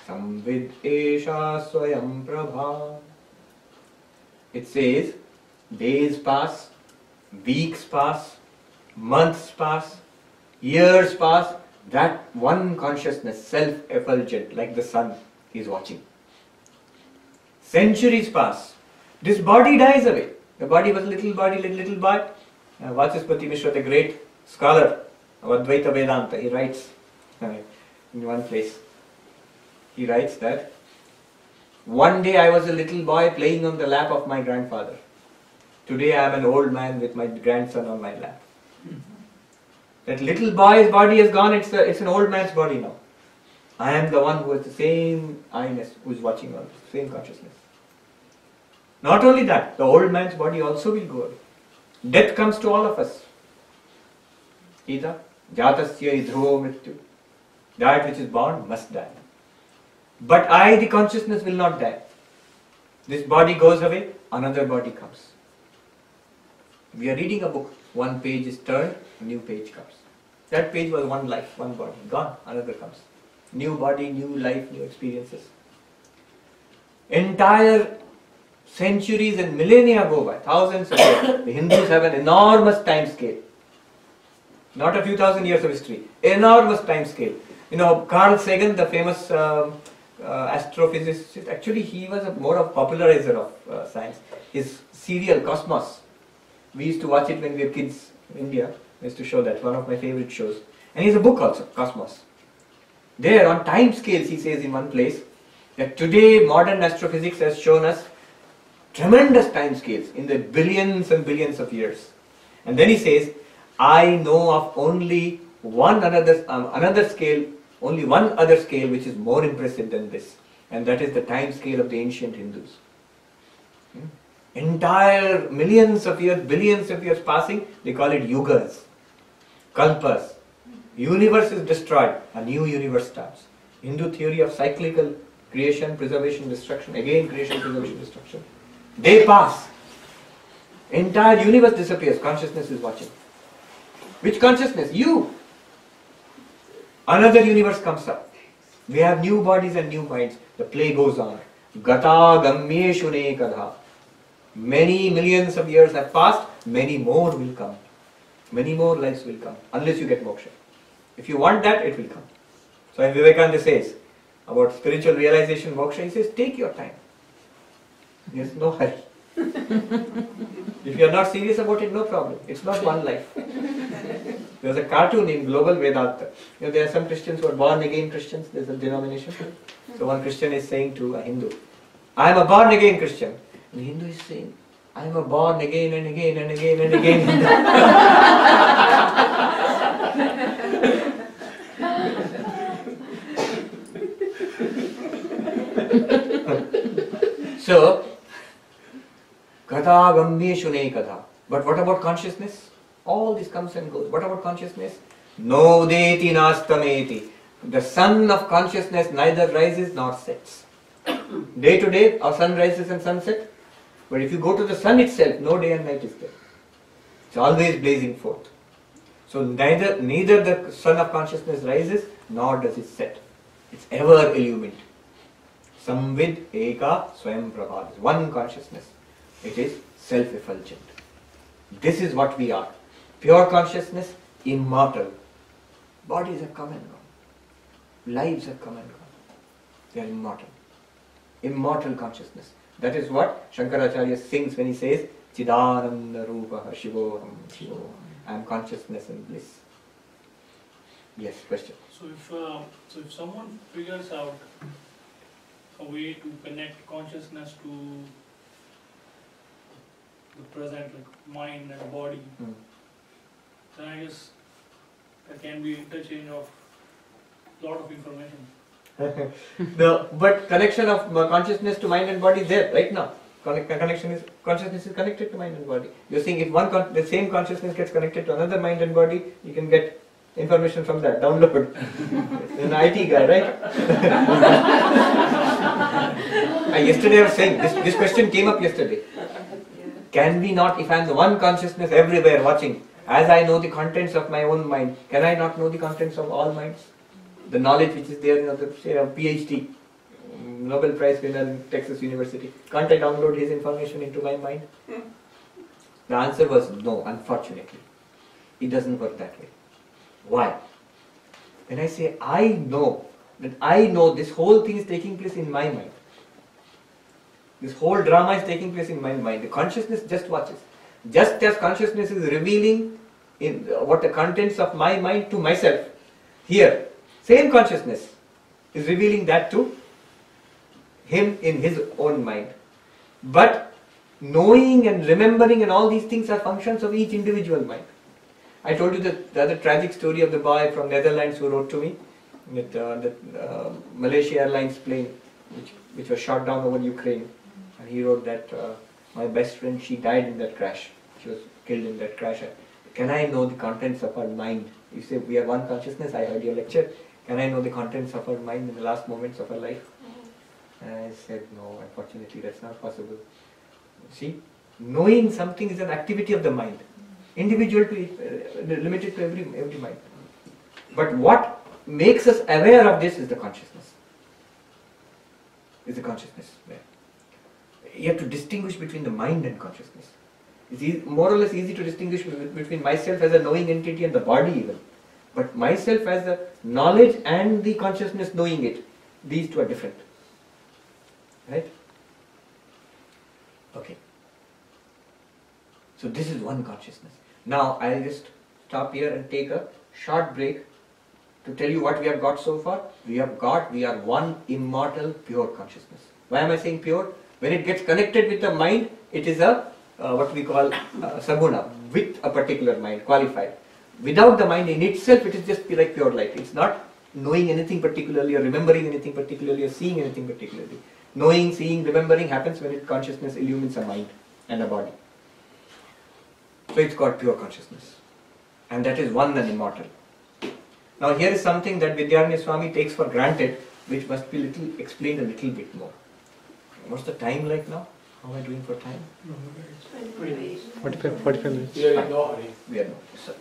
samvid esha swayam prabha. It says, days pass, weeks pass, months pass, years pass, that one consciousness, self-effulgent, like the sun, is watching. Centuries pass. This body dies away. The body was little body, little boy. Vachaspati Mishra, the great scholar of Advaita Vedanta, he writes in one place, he writes that one day I was a little boy playing on the lap of my grandfather. Today I am an old man with my grandson on my lap. That little boy's body has gone, it's an old man's body now. I am the one who has the same I-ness, who is watching all this, same consciousness. Not only that, the old man's body also will go away. Death comes to all of us. Ida, jatasya idhruvo mrityu. That which is born must die. But I, the consciousness, will not die. This body goes away, another body comes. We are reading a book, one page is turned, a new page comes. That page was one life, one body, gone, another comes. New body, new life, new experiences. Entire centuries and millennia go by, thousands of years. The Hindus have an enormous time scale. Not a few thousand years of history, enormous time scale. You know, Carl Sagan, the famous astrophysicist, actually he was more of popularizer of science. His serial Cosmos, we used to watch it when we were kids in India. I used to show that, one of my favorite shows. And he has a book also, Cosmos. There on time scales he says in one place that today modern astrophysics has shown us tremendous time scales in the billions and billions of years. And then he says, I know of only one other scale, only one other scale which is more impressive than this. And that is the time scale of the ancient Hindus. Entire millions of years, billions of years passing, they call it yugas, kalpas. Universe is destroyed, a new universe starts. Hindu theory of cyclical creation, preservation, destruction, again creation, preservation, destruction. They pass. Entire universe disappears, consciousness is watching. Which consciousness? You. Another universe comes up. We have new bodies and new minds. The play goes on. Gata gamyeshu nekadha. Many millions of years have passed, many more will come. Many more lives will come, unless you get moksha. If you want that, it will come. So Vivekananda says about spiritual realization, moksha, he says, take your time. There's no hurry. If you are not serious about it, no problem. It's not one life. There's a cartoon in Global Vedanta. You know, there are some Christians who are born again Christians. There's a denomination. So one Christian is saying to a Hindu, I am a born again Christian. And the Hindu is saying, I am a born again and again and again and again Hindu. So, Katha Gamye Shune Katha. But what about consciousness? All this comes and goes. What about consciousness? No deti nastameti. The sun of consciousness neither rises nor sets. Day to day, our sun rises and sun sets. But if you go to the sun itself, no day and night is there. It's always blazing forth. So neither the sun of consciousness rises nor does it set. It's ever illumined. Samvid eka swayam prabha. One consciousness. It is self-effulgent. This is what we are. Pure consciousness, immortal. Bodies have come and gone. Lives have come and gone. They are immortal. Immortal consciousness. That is what Shankaracharya sings when he says, Chidananda Rupaha Shivoham Shivoham. I am consciousness and bliss. Yes, question. So if someone figures out a way to connect consciousness to the present, like mind and body, then I guess there can be interchange of a lot of information. But connection of consciousness to mind and body is there right now. Consciousness is connected to mind and body. You're saying if the same consciousness gets connected to another mind and body, you can get information from that. Download. You're an IT guy, right? Yesterday I was saying, this question came up yesterday. Can we not, if I am the one consciousness everywhere watching, as I know the contents of my own mind, can I not know the contents of all minds? The knowledge which is there in say a PhD, Nobel Prize winner in Texas University, can't I download his information into my mind? The answer was no, unfortunately. It doesn't work that way. Why? When I say I know, that I know this whole thing is taking place in my mind. This whole drama is taking place in my mind. The consciousness just watches. Just as consciousness is revealing in what the contents of my mind to myself, here, same consciousness is revealing that to him in his own mind. But knowing and remembering and all these things are functions of each individual mind. I told you the other tragic story of the boy from Netherlands who wrote to me with the Malaysia Airlines plane which was shot down over Ukraine. And he wrote that my best friend, she died in that crash. She was killed in that crash. Can I know the contents of her mind? You say we are one consciousness. I heard your lecture. Can I know the contents of her mind in the last moments of her life? And I said, no, unfortunately that's not possible. See, knowing something is an activity of the mind. Individual to limited to every mind. But what makes us aware of this is the consciousness. Is the consciousness there. You have to distinguish between the mind and consciousness. It's more or less easy to distinguish between myself as a knowing entity and the body even. But myself as the knowledge and the consciousness knowing it, these two are different. Right? Okay. So this is one consciousness. Now I'll just stop here and take a short break to tell you what we have got so far. We are one immortal pure consciousness. Why am I saying pure? When it gets connected with the mind, it is a what we call saguna, with a particular mind, qualified. Without the mind in itself, it is just like pure light. It's not knowing anything particularly or remembering anything particularly or seeing anything particularly. Knowing, seeing, remembering happens when consciousness illumines a mind and a body. So it's called pure consciousness. And that is one and immortal. Now here is something that Vidyaranya Swami takes for granted, which must be explained a little bit more. What's the time like now? How am I doing for time? 45 minutes. We are in no hurry. So,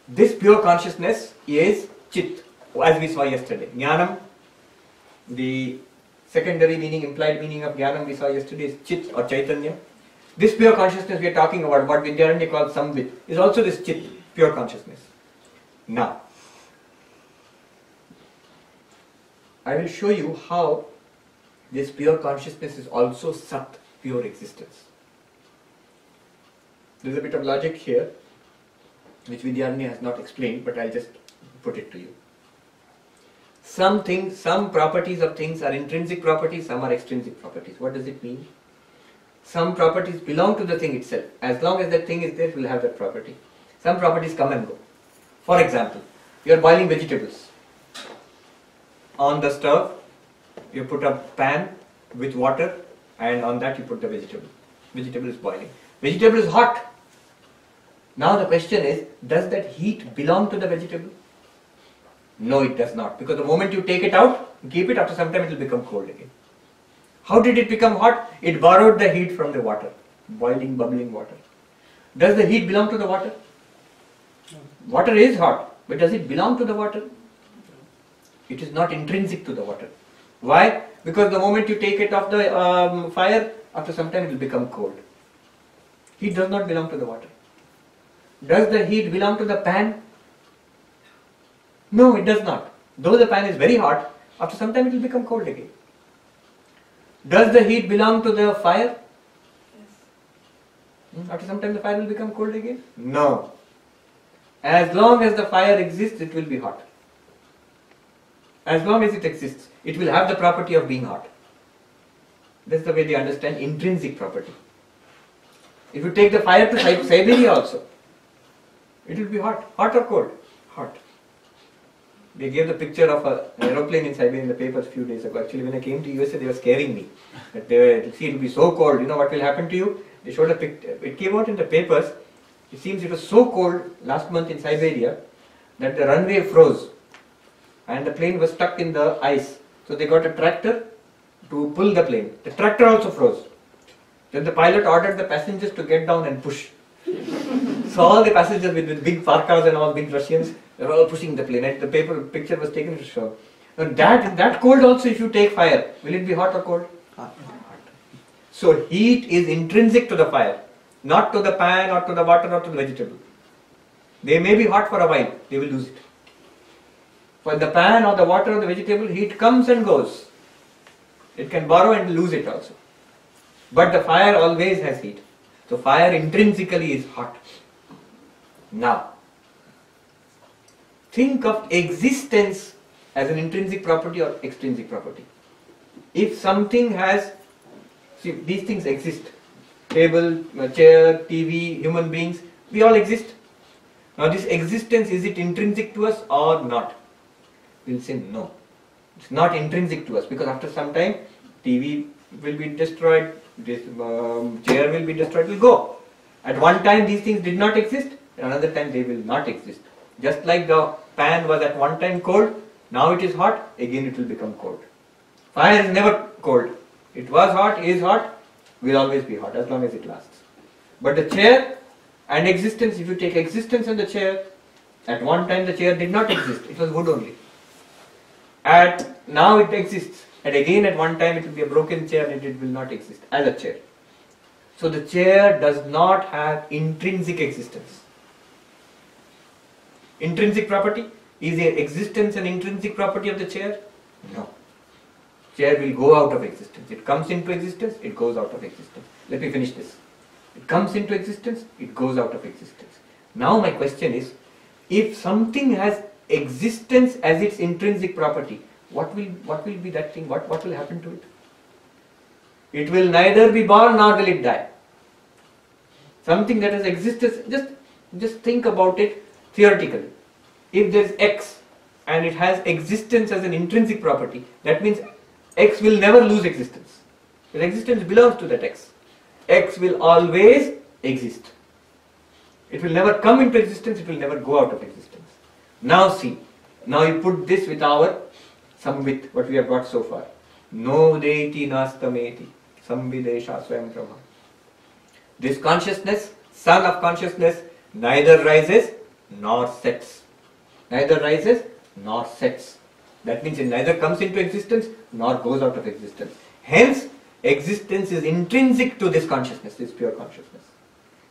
this pure consciousness is Chit, as we saw yesterday. Jnanam, the secondary meaning, implied meaning of Jnanam we saw yesterday is Chit or Chaitanya. This pure consciousness we are talking about, what Vidyaranya calls Samvit, is also this Chit, pure consciousness. Now, I will show you how this pure consciousness is also Sat, pure existence. There is a bit of logic here, which Vidyaranya has not explained, but I'll just put it to you. Some properties of things are intrinsic properties, some are extrinsic properties. What does it mean? Some properties belong to the thing itself. As long as that thing is there, it will have that property. Some properties come and go. For example, you are boiling vegetables. On the stove, you put a pan with water and on that you put the vegetable. Vegetable is boiling. Vegetable is hot. Now the question is, does that heat belong to the vegetable? No, it does not. Because the moment you take it out, keep it, after some time it will become cold again. How did it become hot? It borrowed the heat from the water. Boiling, bubbling water. Does the heat belong to the water? Water is hot, but does it belong to the water? It is not intrinsic to the water. Why? Because the moment you take it off the fire, after some time it will become cold. Heat does not belong to the water. Does the heat belong to the pan? No, it does not. Though the pan is very hot, after some time it will become cold again. Does the heat belong to the fire? Yes. After some time the fire will become cold again? No. As long as the fire exists, it will be hot. As long as it exists, it will have the property of being hot. That's the way they understand intrinsic property. If you take the fire to Siberia also, it will be hot. Hot or cold? Hot. They gave the picture of an aeroplane in Siberia in the papers a few days ago. Actually, when I came to USA, they were scaring me. That see, it will be so cold. You know what will happen to you? They showed a picture. It came out in the papers. It seems it was so cold last month in Siberia that the runway froze and the plane was stuck in the ice. So they got a tractor to pull the plane. The tractor also froze. Then the pilot ordered the passengers to get down and push. So all the passengers with big parkas and all big Russians, they were all pushing the plane. And the picture was taken to show. And that cold also, if you take fire, will it be hot or cold? Hot. So heat is intrinsic to the fire, not to the pan or to the water or to the vegetable. They may be hot for a while, they will lose it. For the pan or the water or the vegetable, heat comes and goes. It can borrow and lose it also. But the fire always has heat. So fire intrinsically is hot. Now, think of existence as an intrinsic property or extrinsic property. If something has, see, these things exist. Table, chair, TV, human beings, we all exist. Now this existence, is it intrinsic to us or not? We'll say no. It's not intrinsic to us, because after some time TV will be destroyed, this chair will be destroyed, will go. At one time these things did not exist, at another time they will not exist. Just like the pan was at one time cold, now it is hot, again it will become cold. Fire is never cold. It was hot, is hot, will always be hot as long as it lasts. But the chair and existence, if you take existence and the chair, at one time the chair did not exist, it was wood only. Now it exists, and again at one time it will be a broken chair and it will not exist as a chair. So the chair does not have intrinsic existence. Intrinsic property, is the existence an intrinsic property of the chair? No. Chair will go out of existence. It comes into existence, it goes out of existence. Let me finish this. It comes into existence, it goes out of existence. Now my question is, if something has existence as its intrinsic property, what will be that thing? What will happen to it? It will neither be born nor will it die. Something that has existence, just think about it theoretically. If there is X and it has existence as an intrinsic property, that means X will never lose existence. Because existence belongs to that X. X will always exist. It will never come into existence, it will never go out of existence. Now see, now you put this with our samvit, what we have got so far. No deiti nastameti, samvidesha swayam brahma. This consciousness, sun of consciousness, neither rises nor sets. Neither rises nor sets. That means it neither comes into existence nor goes out of existence. Hence, existence is intrinsic to this consciousness, this pure consciousness.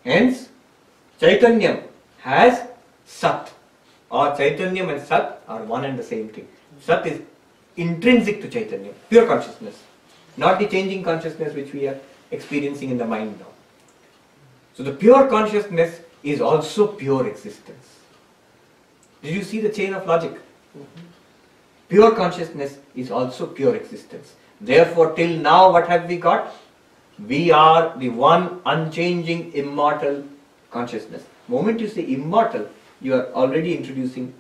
Hence, Chaitanyam has Sat, or Chaitanyam and Sat are one and the same thing. Sat is intrinsic to Chaitanya, pure consciousness, not the changing consciousness which we are experiencing in the mind now. So the pure consciousness is also pure existence. Did you see the chain of logic? Pure consciousness is also pure existence. Therefore, till now what have we got? We are the one unchanging immortal consciousness. The moment you say immortal, you are already introducing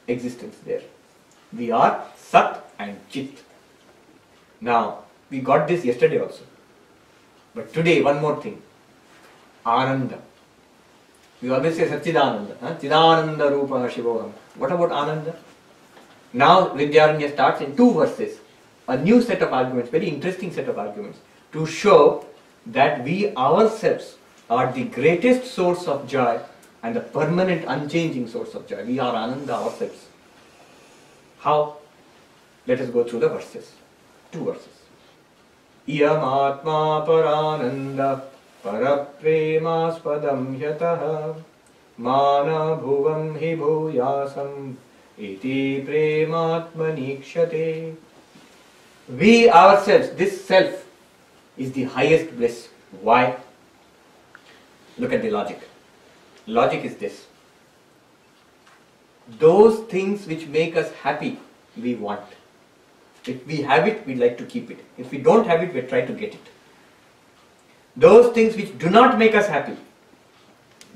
existence there. We are Sat and Chit. Now, we got this yesterday also. But today, one more thing. Ananda. We always say Satchidananda. Chidananda Rupa Shivoham. What about Ananda? Now Vidyaranya starts in 2 verses. A new set of arguments, very interesting set of arguments, to show that we ourselves are the greatest source of joy and the permanent unchanging source of joy. We are Ananda ourselves. How? Let us go through the verses. 2 verses. Iyam atma parananda parapremaspadam yatah mana bhuvam hi bhuyasam iti prematmanikshate. We ourselves, this self, is the highest bliss. Why? Look at the logic. Logic is this. Those things which make us happy, we want. If we have it, we like to keep it. If we don't have it, we try to get it. Those things which do not make us happy,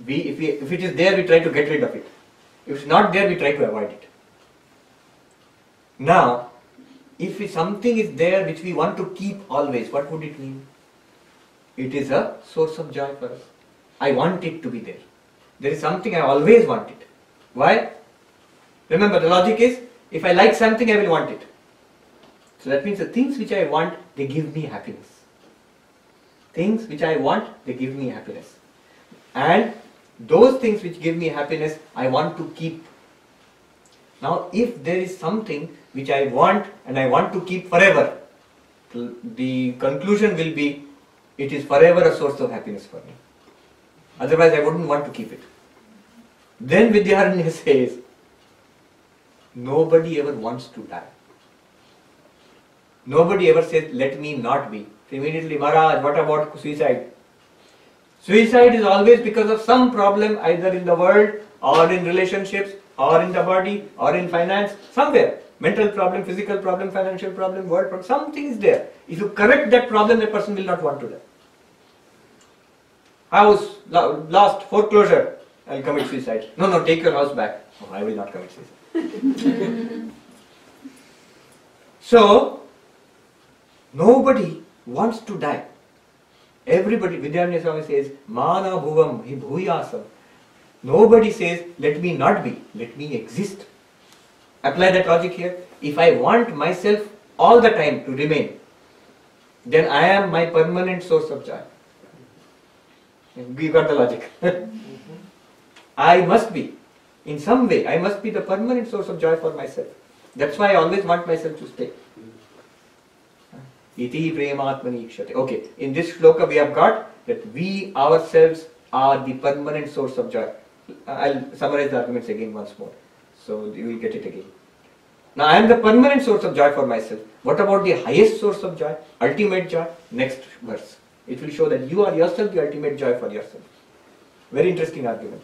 if it is there, we try to get rid of it. If it's not there, we try to avoid it. Now, if something is there which we want to keep always, what would it mean? It is a source of joy for us. I want it to be there. There is something I always want it. Why? Remember, the logic is, if I like something, I will want it. So that means the things which I want, they give me happiness. Things which I want, they give me happiness. And those things which give me happiness, I want to keep. Now, if there is something which I want and I want to keep forever, the conclusion will be, it is forever a source of happiness for me. Otherwise, I wouldn't want to keep it. Then Vidyaranya says, nobody ever wants to die. Nobody ever says, let me not be. Immediately, Maharaj, what about suicide? Suicide is always because of some problem, either in the world, or in relationships, or in the body, or in finance, somewhere. Mental problem, physical problem, financial problem, world problem, something is there. If you correct that problem, the person will not want to die. House lost, foreclosure, I'll commit suicide. No, take your house back. Oh, I will not commit suicide. So, nobody wants to die. Everybody, Vidyaranya Swami says, Mana bhuvam hi bhuyasam. Nobody says, let me not be, let me exist. Apply that logic here. If I want myself all the time to remain, then I am my permanent source of joy. You got the logic. I must be, in some way, I must be the permanent source of joy for myself. That's why I always want myself to stay. Iti prematmani ikshate. Okay, in this shloka we have got that we ourselves are the permanent source of joy. I'll summarize the arguments again once more, so you will get it again. Now I am the permanent source of joy for myself. What about the highest source of joy, ultimate joy? Next verse. It will show that you are yourself the ultimate joy for yourself. Very interesting argument.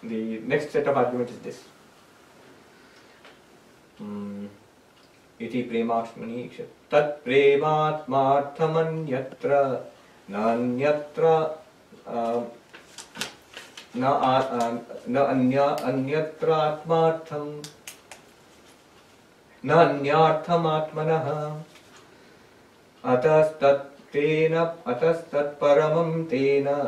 The next set of argument is this. Iti prematmani ikshate. Tat prematmarthamanyatra nanyatra na anyatra atmartham na anyartham atmanah atastat paramam tena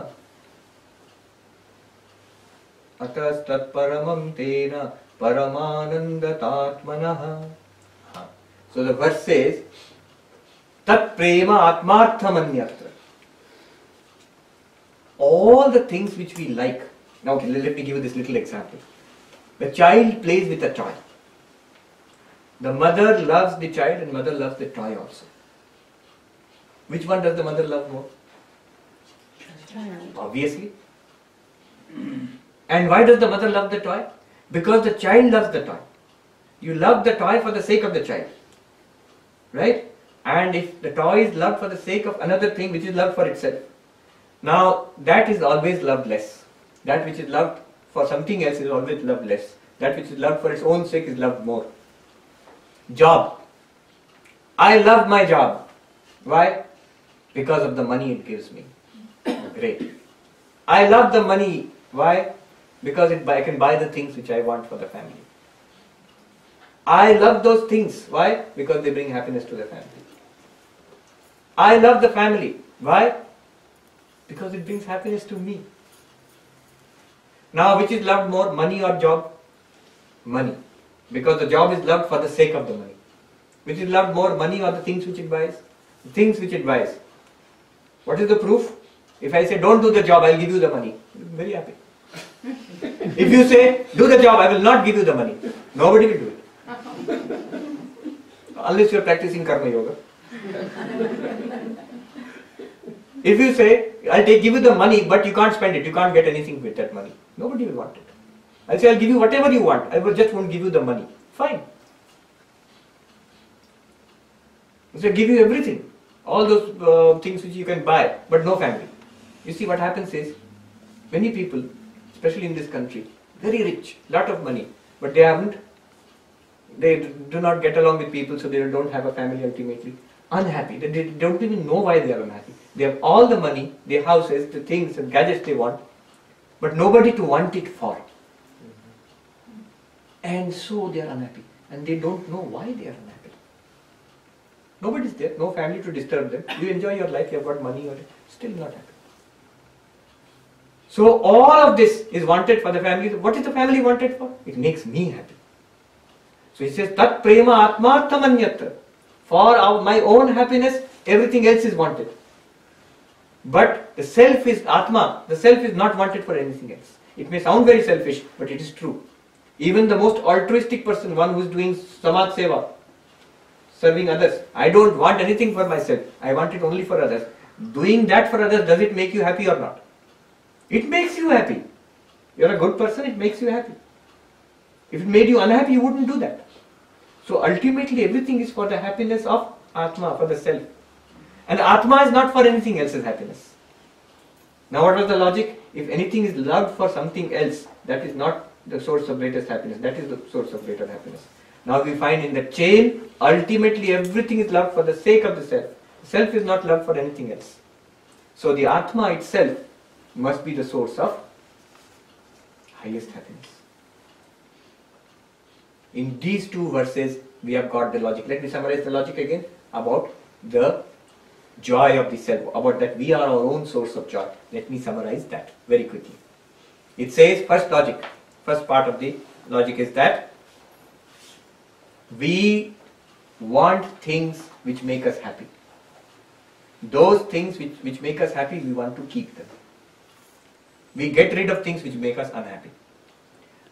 paramanandatatmanah. So the verse says, Tat prema atmartham anyatra. All the things which we like. Now, okay, let me give you this little example. The child plays with a toy. The mother loves the child and mother loves the toy also. Which one does the mother love more? Obviously. And why does the mother love the toy? Because the child loves the toy. You love the toy for the sake of the child. Right? And if the toy is loved for the sake of another thing which is loved for itself, now that is always loved less. That which is loved for something else is always loved less. That which is loved for its own sake is loved more. Job. I love my job. Why? Because of the money it gives me. Great. I love the money. Why? Because I can buy the things which I want for the family. I love those things. Why? Because they bring happiness to the family. I love the family. Why? Because it brings happiness to me. Now, which is loved more, money or job? Money. Because the job is loved for the sake of the money. Which is loved more, money or the things which it buys? The things which it buys. What is the proof? If I say, don't do the job, I'll give you the money. You'll be very happy. If you say, do the job, I will not give you the money. Nobody will do it. Unless you are practicing karma yoga. If you say, I'll give you the money, but you can't spend it, you can't get anything with that money. Nobody will want it. I'll say, I'll give you whatever you want, I just won't give you the money. Fine. So I'll give you everything. All those things which you can buy, but no family. You see what happens is, many people, especially in this country, very rich, lot of money, but they do not get along with people, so they don't have a family ultimately. Unhappy. They don't even know why they are unhappy. They have all the money, the houses, the things and gadgets they want, but nobody to want it for. And so they are unhappy. And they don't know why they are unhappy. Nobody is there, no family to disturb them. You enjoy your life, you have got money, or still not happy. So all of this is wanted for the family. What is the family wanted for? It makes me happy. So he says, Tat prema atmarthamanyatra. For my own happiness, everything else is wanted. But the self is Atma, the self is not wanted for anything else. It may sound very selfish, but it is true. Even the most altruistic person, one who is doing samaj seva, serving others, I don't want anything for myself, I want it only for others. Doing that for others, does it make you happy or not? It makes you happy. You are a good person, it makes you happy. If it made you unhappy, you wouldn't do that. So ultimately everything is for the happiness of Atma, for the self. And Atma is not for anything else's happiness. Now what was the logic? If anything is loved for something else, that is not the source of greatest happiness. That is the source of greater happiness. Now we find in the chain, ultimately everything is loved for the sake of the self. The self is not loved for anything else. So the Atma itself must be the source of highest happiness. In these two verses, we have got the logic. Let me summarize the logic again about the joy of the self, about that we are our own source of joy. Let me summarize that very quickly. It says, first part of the logic is that we want things which make us happy. Those things which make us happy, we want to keep them. We get rid of things which make us unhappy.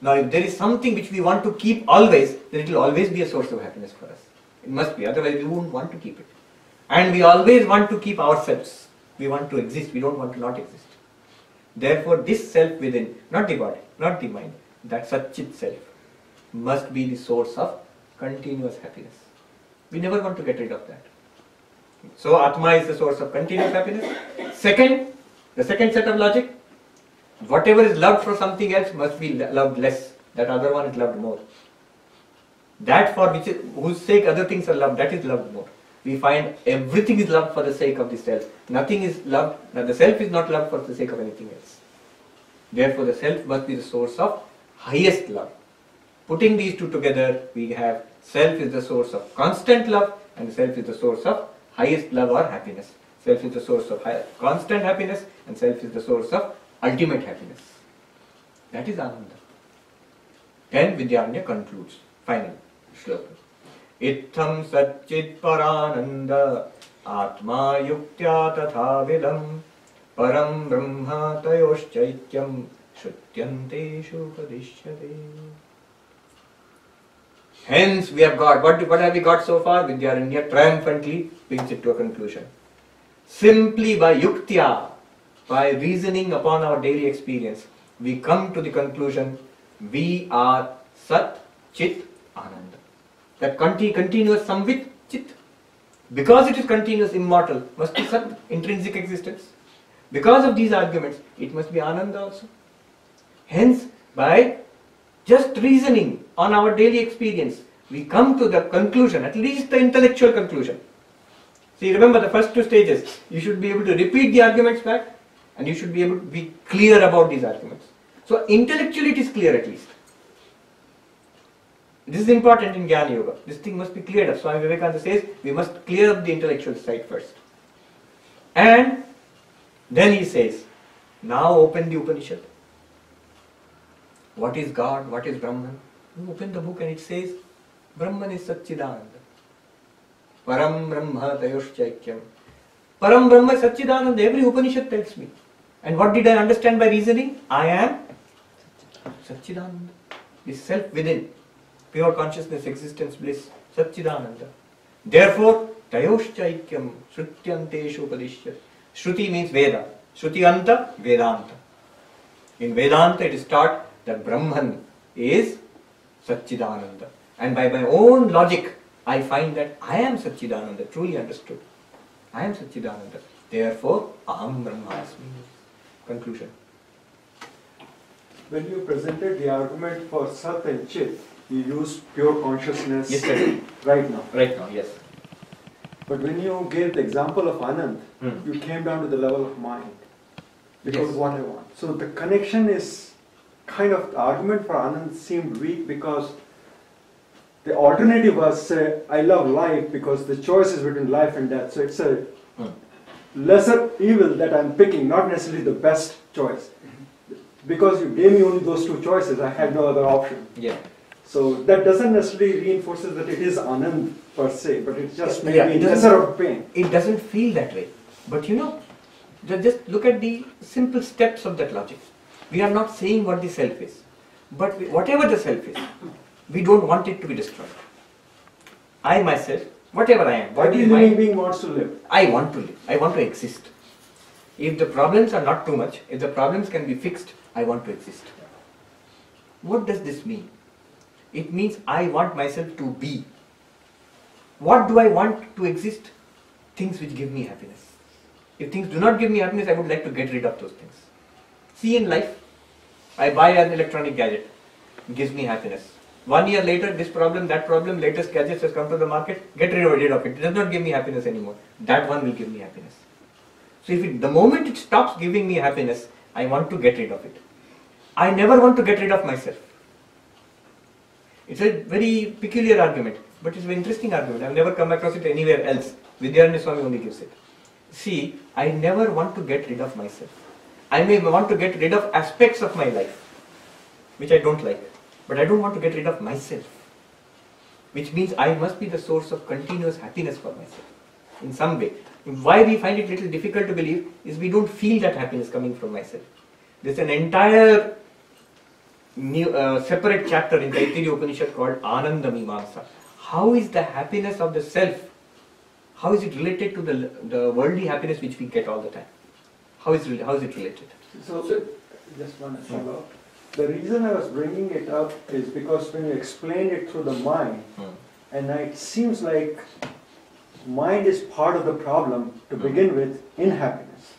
Now if there is something which we want to keep always, then it will always be a source of happiness for us. It must be, otherwise we wouldn't want to keep it. And we always want to keep ourselves. We want to exist, we don't want to not exist. Therefore this self within, not the body, not the mind, that Satchit self must be the source of continuous happiness. We never want to get rid of that. So Atma is the source of continuous happiness. Second, the second set of logic, whatever is loved for something else must be loved less. That other one is loved more. That for whose sake other things are loved, that is loved more. We find everything is loved for the sake of the self. Nothing is loved, the self is not loved for the sake of anything else. Therefore the self must be the source of highest love. Putting these two together, we have self is the source of constant love and self is the source of highest love or happiness. Self is the source of constant happiness and self is the source of ultimate happiness. That is Ananda. Then Vidyaranya concludes. Finally, shloka. Itham satchit parananda atma yuktya tatha vidam param brahma tayoshchaityam shrutyanteshu padishyate. Hence we have got, what have we got so far? Vidyaranya triumphantly brings it to a conclusion. Simply by yuktya, by reasoning upon our daily experience, we come to the conclusion, we are Sat, Chit, Ananda. That continuous samvit, Chit. Because it is continuous, immortal, must be Sat, intrinsic existence. Because of these arguments, it must be Ananda also. Hence, by just reasoning on our daily experience, we come to the conclusion, at least the intellectual conclusion. See, remember the first two stages, you should be able to repeat the arguments back and you should be able to be clear about these arguments. So intellectually it is clear at least. This is important in Jnana Yoga. This thing must be cleared up. Swami Vivekananda says we must clear up the intellectual side first. And then he says, now open the Upanishad. What is God? What is Brahman? You open the book and it says, Brahman is Satchidananda. Param Brahma Tayoshchaikyam. Param Brahma is Satchidananda. Every Upanishad tells me. And what did I understand by reasoning? I am Satchidananda. The self within. Pure consciousness, existence, bliss. Satchidananda. Therefore, Tayoshchaikyam Shrutyanteshu Upadishya. Shruti means Veda. Shruti Vedanta. In Vedanta it is taught that Brahman is Satchidananda. And by my own logic, I find that I am Satchidananda, truly understood. I am Satchidananda. Therefore, Aham Brahmasmi. Conclusion. When you presented the argument for Sat and Chit, you used pure consciousness right now. Right now, yes. But when you gave the example of Anand, you came down to the level of mind. Because Yes. what I want. So the connection is kind of, the argument for Anand seemed weak because the alternative was, say, I love life because the choice is between life and death. So it's a lesser evil that I'm picking, not necessarily the best choice. Because you gave me only those two choices, I had no other option. Yeah. So that doesn't necessarily reinforces that it is Anand per se, but it's just maybe Yeah, it doesn't- lesser of pain. It doesn't feel that way. But you know, just look at the simple steps of that logic. We are not saying what the self is. But whatever the self is, we don't want it to be destroyed. I myself, whatever I am, body, Every living mind, being wants to live. I want to live. I want to exist. If the problems are not too much, if the problems can be fixed, I want to exist. What does this mean? It means I want myself to be. What do I want to exist? Things which give me happiness. If things do not give me happiness, I would like to get rid of those things. See, in life, I buy an electronic gadget. It gives me happiness. 1 year later, this problem, that problem, latest gadgets has come to the market, get rid of it. It does not give me happiness anymore. That one will give me happiness. So the moment it stops giving me happiness, I want to get rid of it. I never want to get rid of myself. It's a very peculiar argument, but it's a very interesting argument. I've never come across it anywhere else. Vidyaranya Swami only gives it. See, I never want to get rid of myself. I may want to get rid of aspects of my life, which I don't like, but I don't want to get rid of myself. Which means I must be the source of continuous happiness for myself, in some way. Why we find it a little difficult to believe is we don't feel that happiness coming from myself. There's an entire new, separate chapter in the Taittiriya Upanishad called Ananda Mimamsa. How is the happiness of the self, how is it related to the worldly happiness which we get all the time? How is it related? So, just one follow-up. The reason I was bringing it up is because when you explained it through the mind, and it seems like mind is part of the problem to begin with in happiness.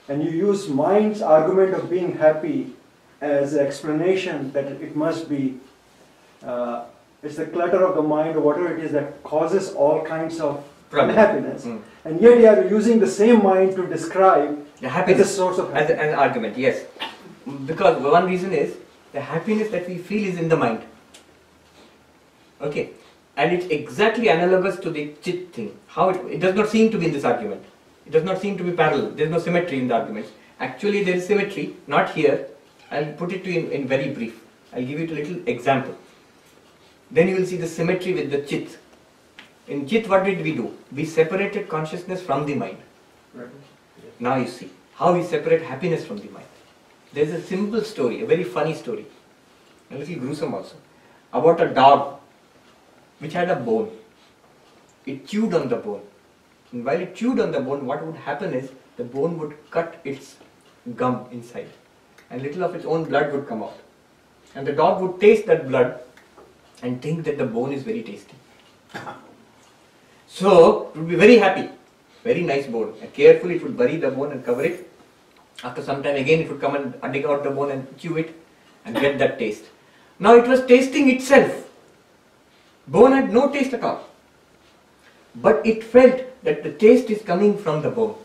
And you use mind's argument of being happy as an explanation that it must be, it's the clutter of the mind or whatever it is that causes all kinds of unhappiness. And yet you are using the same mind to describe the happiness as a source of happiness. As an argument, yes. Because one reason is the happiness that we feel is in the mind. Okay. And it's exactly analogous to the chit thing. How it does not seem to be in this argument. It does not seem to be parallel. There is no symmetry in the arguments. Actually, there is symmetry, not here. I'll put it to you in very brief. I'll give you a little example. Then you will see the symmetry with the chit. In chit, what did we do? We separated consciousness from the mind. Right. Now you see how we separate happiness from the mind. There is a simple story, a very funny story, a little gruesome also, about a dog which had a bone. It chewed on the bone. And while it chewed on the bone, what would happen is the bone would cut its gum inside and little of its own blood would come out. And the dog would taste that blood and think that the bone is very tasty. So it would be very happy, very nice bone. And carefully it would bury the bone and cover it. After some time again it would come and dig out the bone and chew it and get that taste. Now it was tasting itself. Bone had no taste at all. But it felt that the taste is coming from the bone.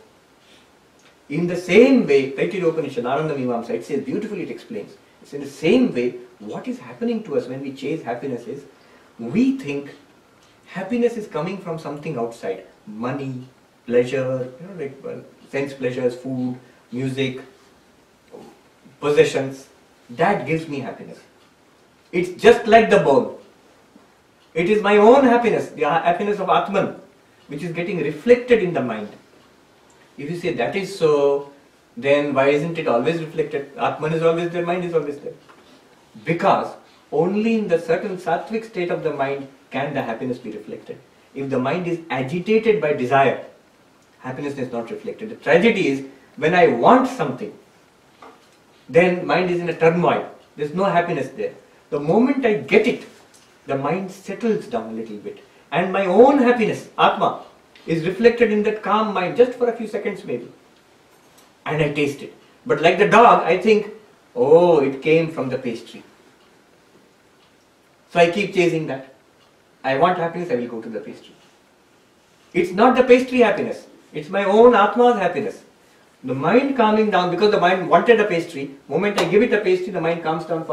In the same way, Taittiriya Upanishad, Ananda Mimamsa, it says beautifully, it explains. It's in the same way, what is happening to us when we chase happiness is, we think happiness is coming from something outside. Money, pleasure, sense pleasures, food, music, possessions. That gives me happiness. It's just like the bone. It is my own happiness, the happiness of Atman, which is getting reflected in the mind. If you say that is so, then why isn't it always reflected? Atman is always there, mind is always there. Because only in the certain sattvic state of the mind can the happiness be reflected. If the mind is agitated by desire, happiness is not reflected. The tragedy is when I want something, then mind is in a turmoil. There's no happiness there. The moment I get it, the mind settles down a little bit. And my own happiness, Atma, is reflected in that calm mind just for a few seconds maybe. And I taste it. But like the dog, I think, oh, it came from the pastry. So I keep chasing that. I want happiness, I will go to the pastry. It's not the pastry happiness. It's my own Atma's happiness. The mind calming down, because the mind wanted a pastry, moment I give it a pastry, the mind calms down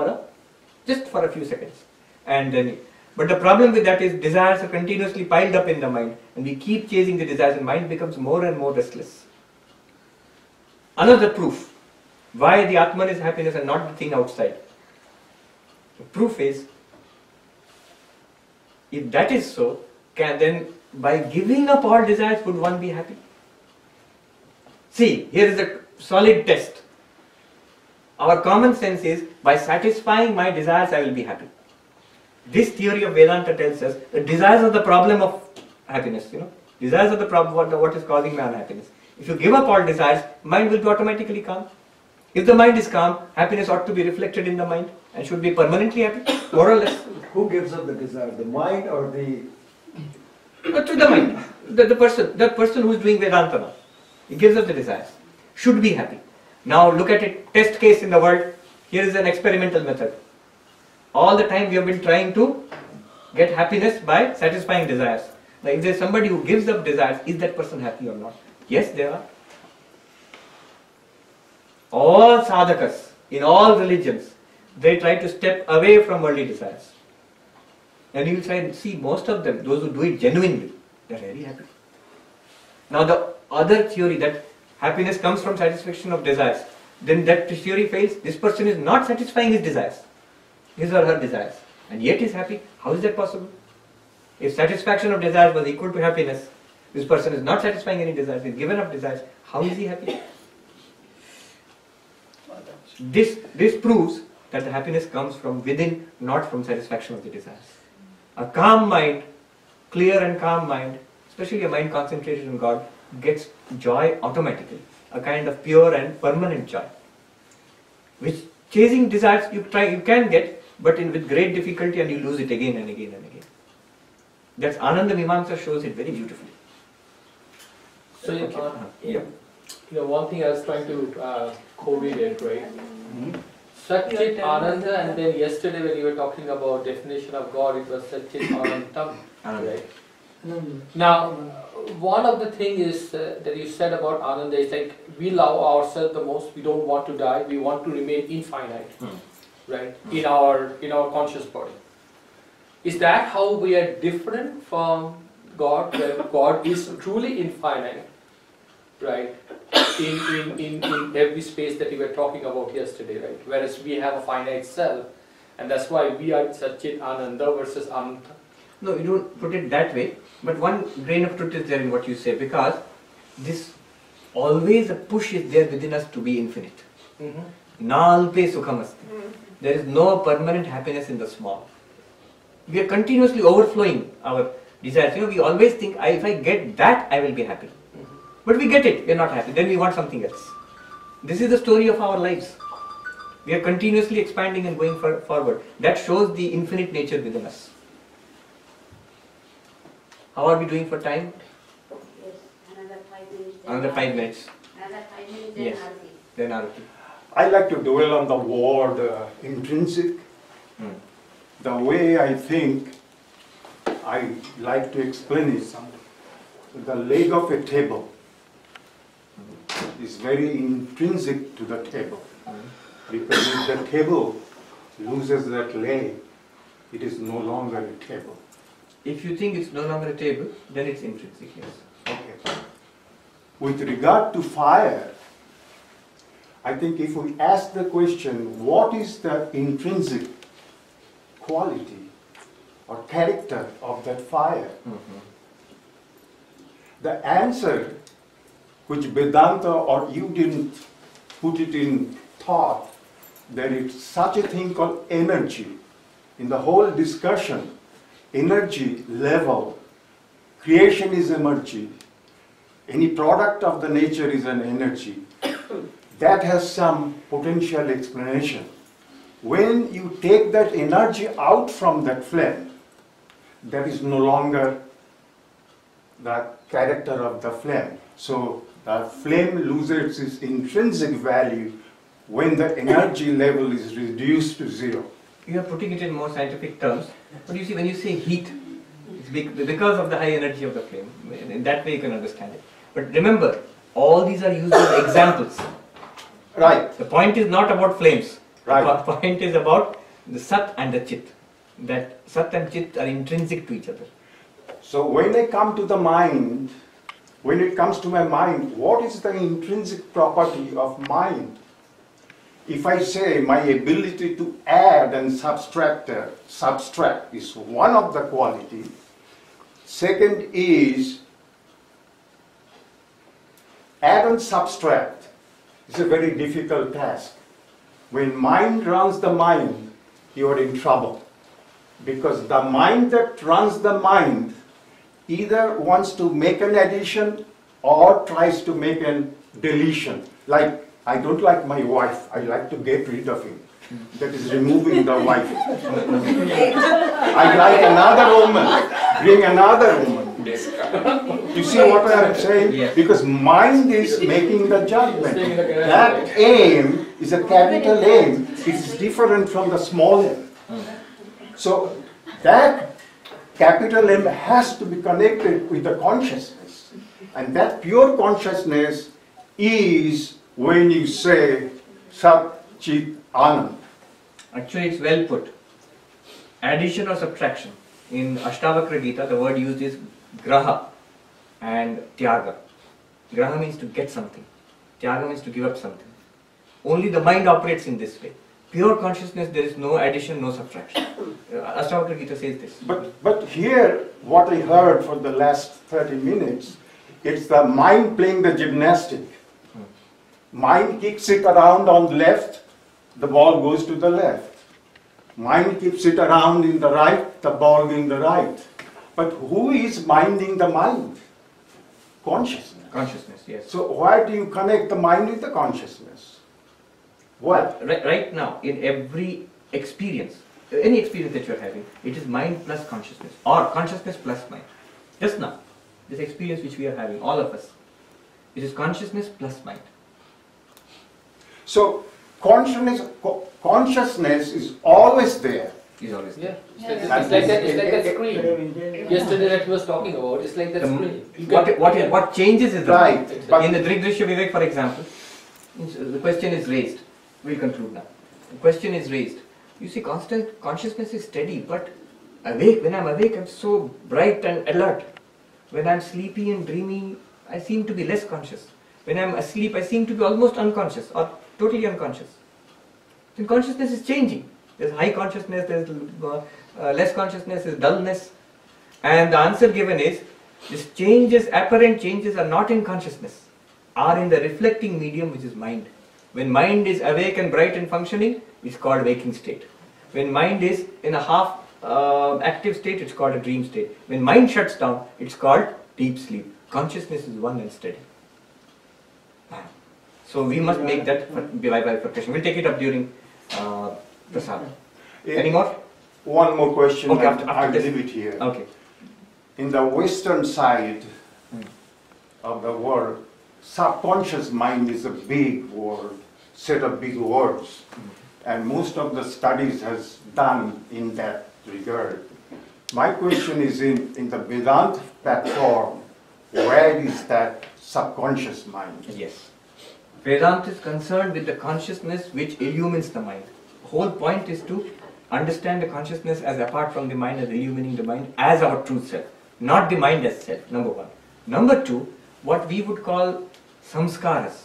just for a few seconds. And then, but the problem with that is desires are continuously piled up in the mind, and we keep chasing the desires, and mind becomes more and more restless. Another proof why the Atman is happiness and not the thing outside. The proof is, if that is so, then by giving up all desires would one be happy? See, here is a solid test. Our common sense is, by satisfying my desires I will be happy. This theory of Vedanta tells us that desires are the problem of happiness. Desires are the problem, what is causing my unhappiness. If you give up all desires, mind will be automatically calm. If the mind is calm, happiness ought to be reflected in the mind and should be permanently happy, more or less. Who gives up the desire, the mind or the... But to the mind, the person who is doing Vedanta now, he gives up the desires, should be happy. Now look at it, test case in the world. Here is an experimental method. All the time we have been trying to get happiness by satisfying desires. Now if there is somebody who gives up desires, is that person happy or not? Yes, there are. All sadhakas, in all religions, they try to step away from worldly desires. And you will try and see most of them, those who do it genuinely, they are very happy. Now the other theory that happiness comes from satisfaction of desires, then that theory fails. This person is not satisfying his desires, his or her desires, and yet is happy. How is that possible? If satisfaction of desires was equal to happiness, this person is not satisfying any desires, he has given up desires, how is he happy? This proves that the happiness comes from within, not from satisfaction of the desires. A calm mind, clear and calm mind, especially a mind concentrated on God, gets joy automatically, a kind of pure and permanent joy, which chasing desires you can get, but with great difficulty, and you lose it again and again and again. That's Ananda Mimamsa shows it very beautifully. So, Yeah. One thing I was trying to correlate, right? Satchit Ananda, and then yesterday when you were talking about definition of God, it was Satchit Anandam, right? Now, one of the things is that you said about Ananda is like we love ourselves the most. We don't want to die. We want to remain infinite, right? In our conscious body. Is that how we are different from God? Where God is truly infinite, right? In every space that we were talking about yesterday, right? Whereas we have a finite self, and that's why we are Satchit Ananda versus Ananta. No, you don't put it that way, but one grain of truth is there in what you say, because this always a push is there within us to be infinite. Nalpe sukhamasti. There is no permanent happiness in the small. We are continuously overflowing our desires. We always think, if I get that, I will be happy. But we get it, we are not happy, then we want something else. This is the story of our lives. We are continuously expanding and going forward. That shows the infinite nature within us. How are we doing for time? Yes, another 5 minutes. Another 5 minutes. Another 5 minutes, then Yes. Arati. Then Arati. I like to dwell on the word intrinsic. The way I think, I like to explain it. The leg of a table is very intrinsic to the table. Because if the table loses that leg, it is no longer a table. If you think it's no longer a table, then it's intrinsic, yes. Okay. With regard to fire, I think if we ask the question, what is the intrinsic quality or character of that fire? The answer, which Vedanta or you didn't put it in thought, there is such a thing called energy. In the whole discussion, energy level, creation is energy. Any product of the nature is an energy. That has some potential explanation. When you take that energy out from that flame, there is no longer the character of the flame. So the flame loses its intrinsic value when the energy level is reduced to zero. You are putting it in more scientific terms, but you see, when you say heat, it's because of the high energy of the flame. In that way you can understand it. But remember, all these are used as examples. Right. The point is not about flames. Right. The point is about the Sat and the Chit. That Sat and Chit are intrinsic to each other. So when I come to the mind, when it comes to my mind, what is the intrinsic property of mind? If I say my ability to add and subtract is one of the quality. Second is add and subtract is a very difficult task. When mind runs the mind, you are in trouble. Because the mind that runs the mind either wants to make an addition or tries to make a deletion. Like, I don't like my wife, I like to get rid of him. That is removing the wife. I like another woman, bring another woman. You see what I am saying? Yes. Because mind is making the judgment. That aim is a capital aim. It is different from the small aim. So that capital M has to be connected with the consciousness. And that pure consciousness is when you say Sat Chit Anand. Actually, it's well put. Addition or subtraction. In Ashtavakra Gita, the word used is graha and tyaga. Graha means to get something. Tyaga means to give up something. Only the mind operates in this way. Pure consciousness, there is no addition, no subtraction. Ashtavakra Gita says this. But here, what I heard for the last 30 minutes, it's the mind playing the gymnastic. Mind kicks it around on the left, the ball goes to the left. Mind keeps it around in the right, the ball in the right. But who is minding the mind? Consciousness. Consciousness, yes. So why do you connect the mind with the consciousness? What? Right now, in every experience, any experience that you are having, it is mind plus consciousness, or consciousness plus mind. Just now, this experience which we are having, all of us, it is consciousness plus mind. So consciousness is always there. Is always Yeah, there. it's like that screen. Yesterday that he was talking about, it's like that screen. What changes is the Right, mind. but- In the Drigdrishya Vivek, for example, the question is raised. We'll conclude now. The question is raised. You see, constant consciousness is steady, but awake. When I'm awake, I'm so bright and alert. When I'm sleepy and dreamy, I seem to be less conscious. When I'm asleep, I seem to be almost unconscious or totally unconscious. Then consciousness is changing. There's high consciousness, there's less consciousness, there's dullness. And the answer given is, these changes, apparent changes, are not in consciousness, are in the reflecting medium, which is mind. When mind is awake and bright and functioning, it's called waking state. When mind is in a half active state, it's called a dream state. When mind shuts down, it's called deep sleep. Consciousness is one and steady. So we must make that bifurcation. We'll take it up during Prasad. Any more? One more question, Okay, and after I'll this. leave it here. Okay. In the western side of the world, subconscious mind is a big word, set of big words. And most of the studies has done in that regard. My question is in the Vedanta platform, where is that subconscious mind? Yes. Vedanta is concerned with the consciousness which illumines the mind. The whole point is to understand the consciousness as apart from the mind, as illumining the mind, as our true self. Not the mind as self, number one. Number two, what we would call samskaras.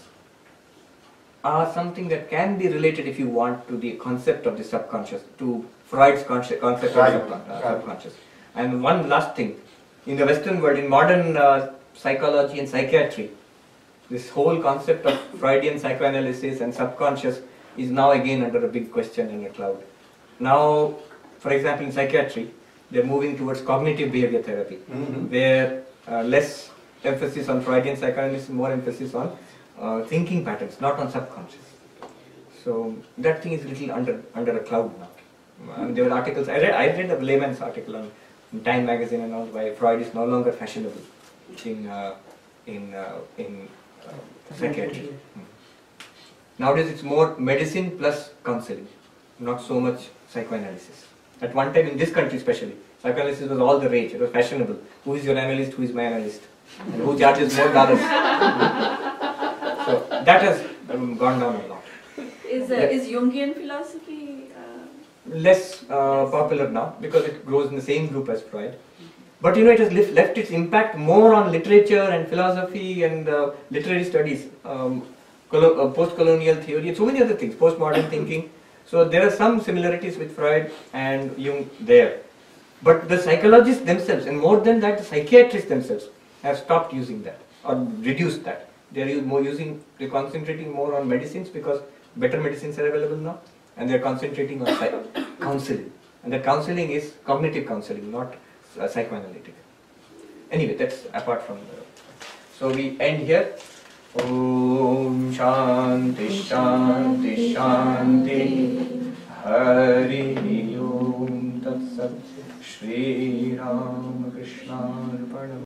are something that can be related, if you want, to the concept of the subconscious, to Freud's concept of subconscious. And one last thing, in the Western world, in modern psychology and psychiatry, this whole concept of Freudian psychoanalysis and subconscious is now again under a big question and a cloud. Now, for example, in psychiatry, they're moving towards cognitive behavior therapy, where less emphasis on Freudian psychoanalysis, more emphasis on thinking patterns, not on subconscious. So that thing is a little under a cloud now. There were articles, I read a layman's article in Time magazine and all, why Freud is no longer fashionable in psychiatry. Nowadays it's more medicine plus counseling, not so much psychoanalysis. At one time in this country especially, psychoanalysis was all the rage, it was fashionable. Who is your analyst, who is my analyst? And who charges more dollars? So that has gone down a lot. Is Jungian philosophy less popular now because it grows in the same group as Freud. But you know, it has left its impact more on literature and philosophy and literary studies, post-colonial theory and so many other things, postmodern thinking. So there are some similarities with Freud and Jung there. But the psychologists themselves, and more than that, the psychiatrists themselves have stopped using that or reduced that. They're concentrating more on medicines because better medicines are available now, and they're concentrating on counseling. And that counseling is cognitive counseling, not psychoanalytic. Anyway, that's apart from the... So we end here. Om Shanti Shanti Shanti Hari Om Tat Sat Shri Ram Krishna Arpanam.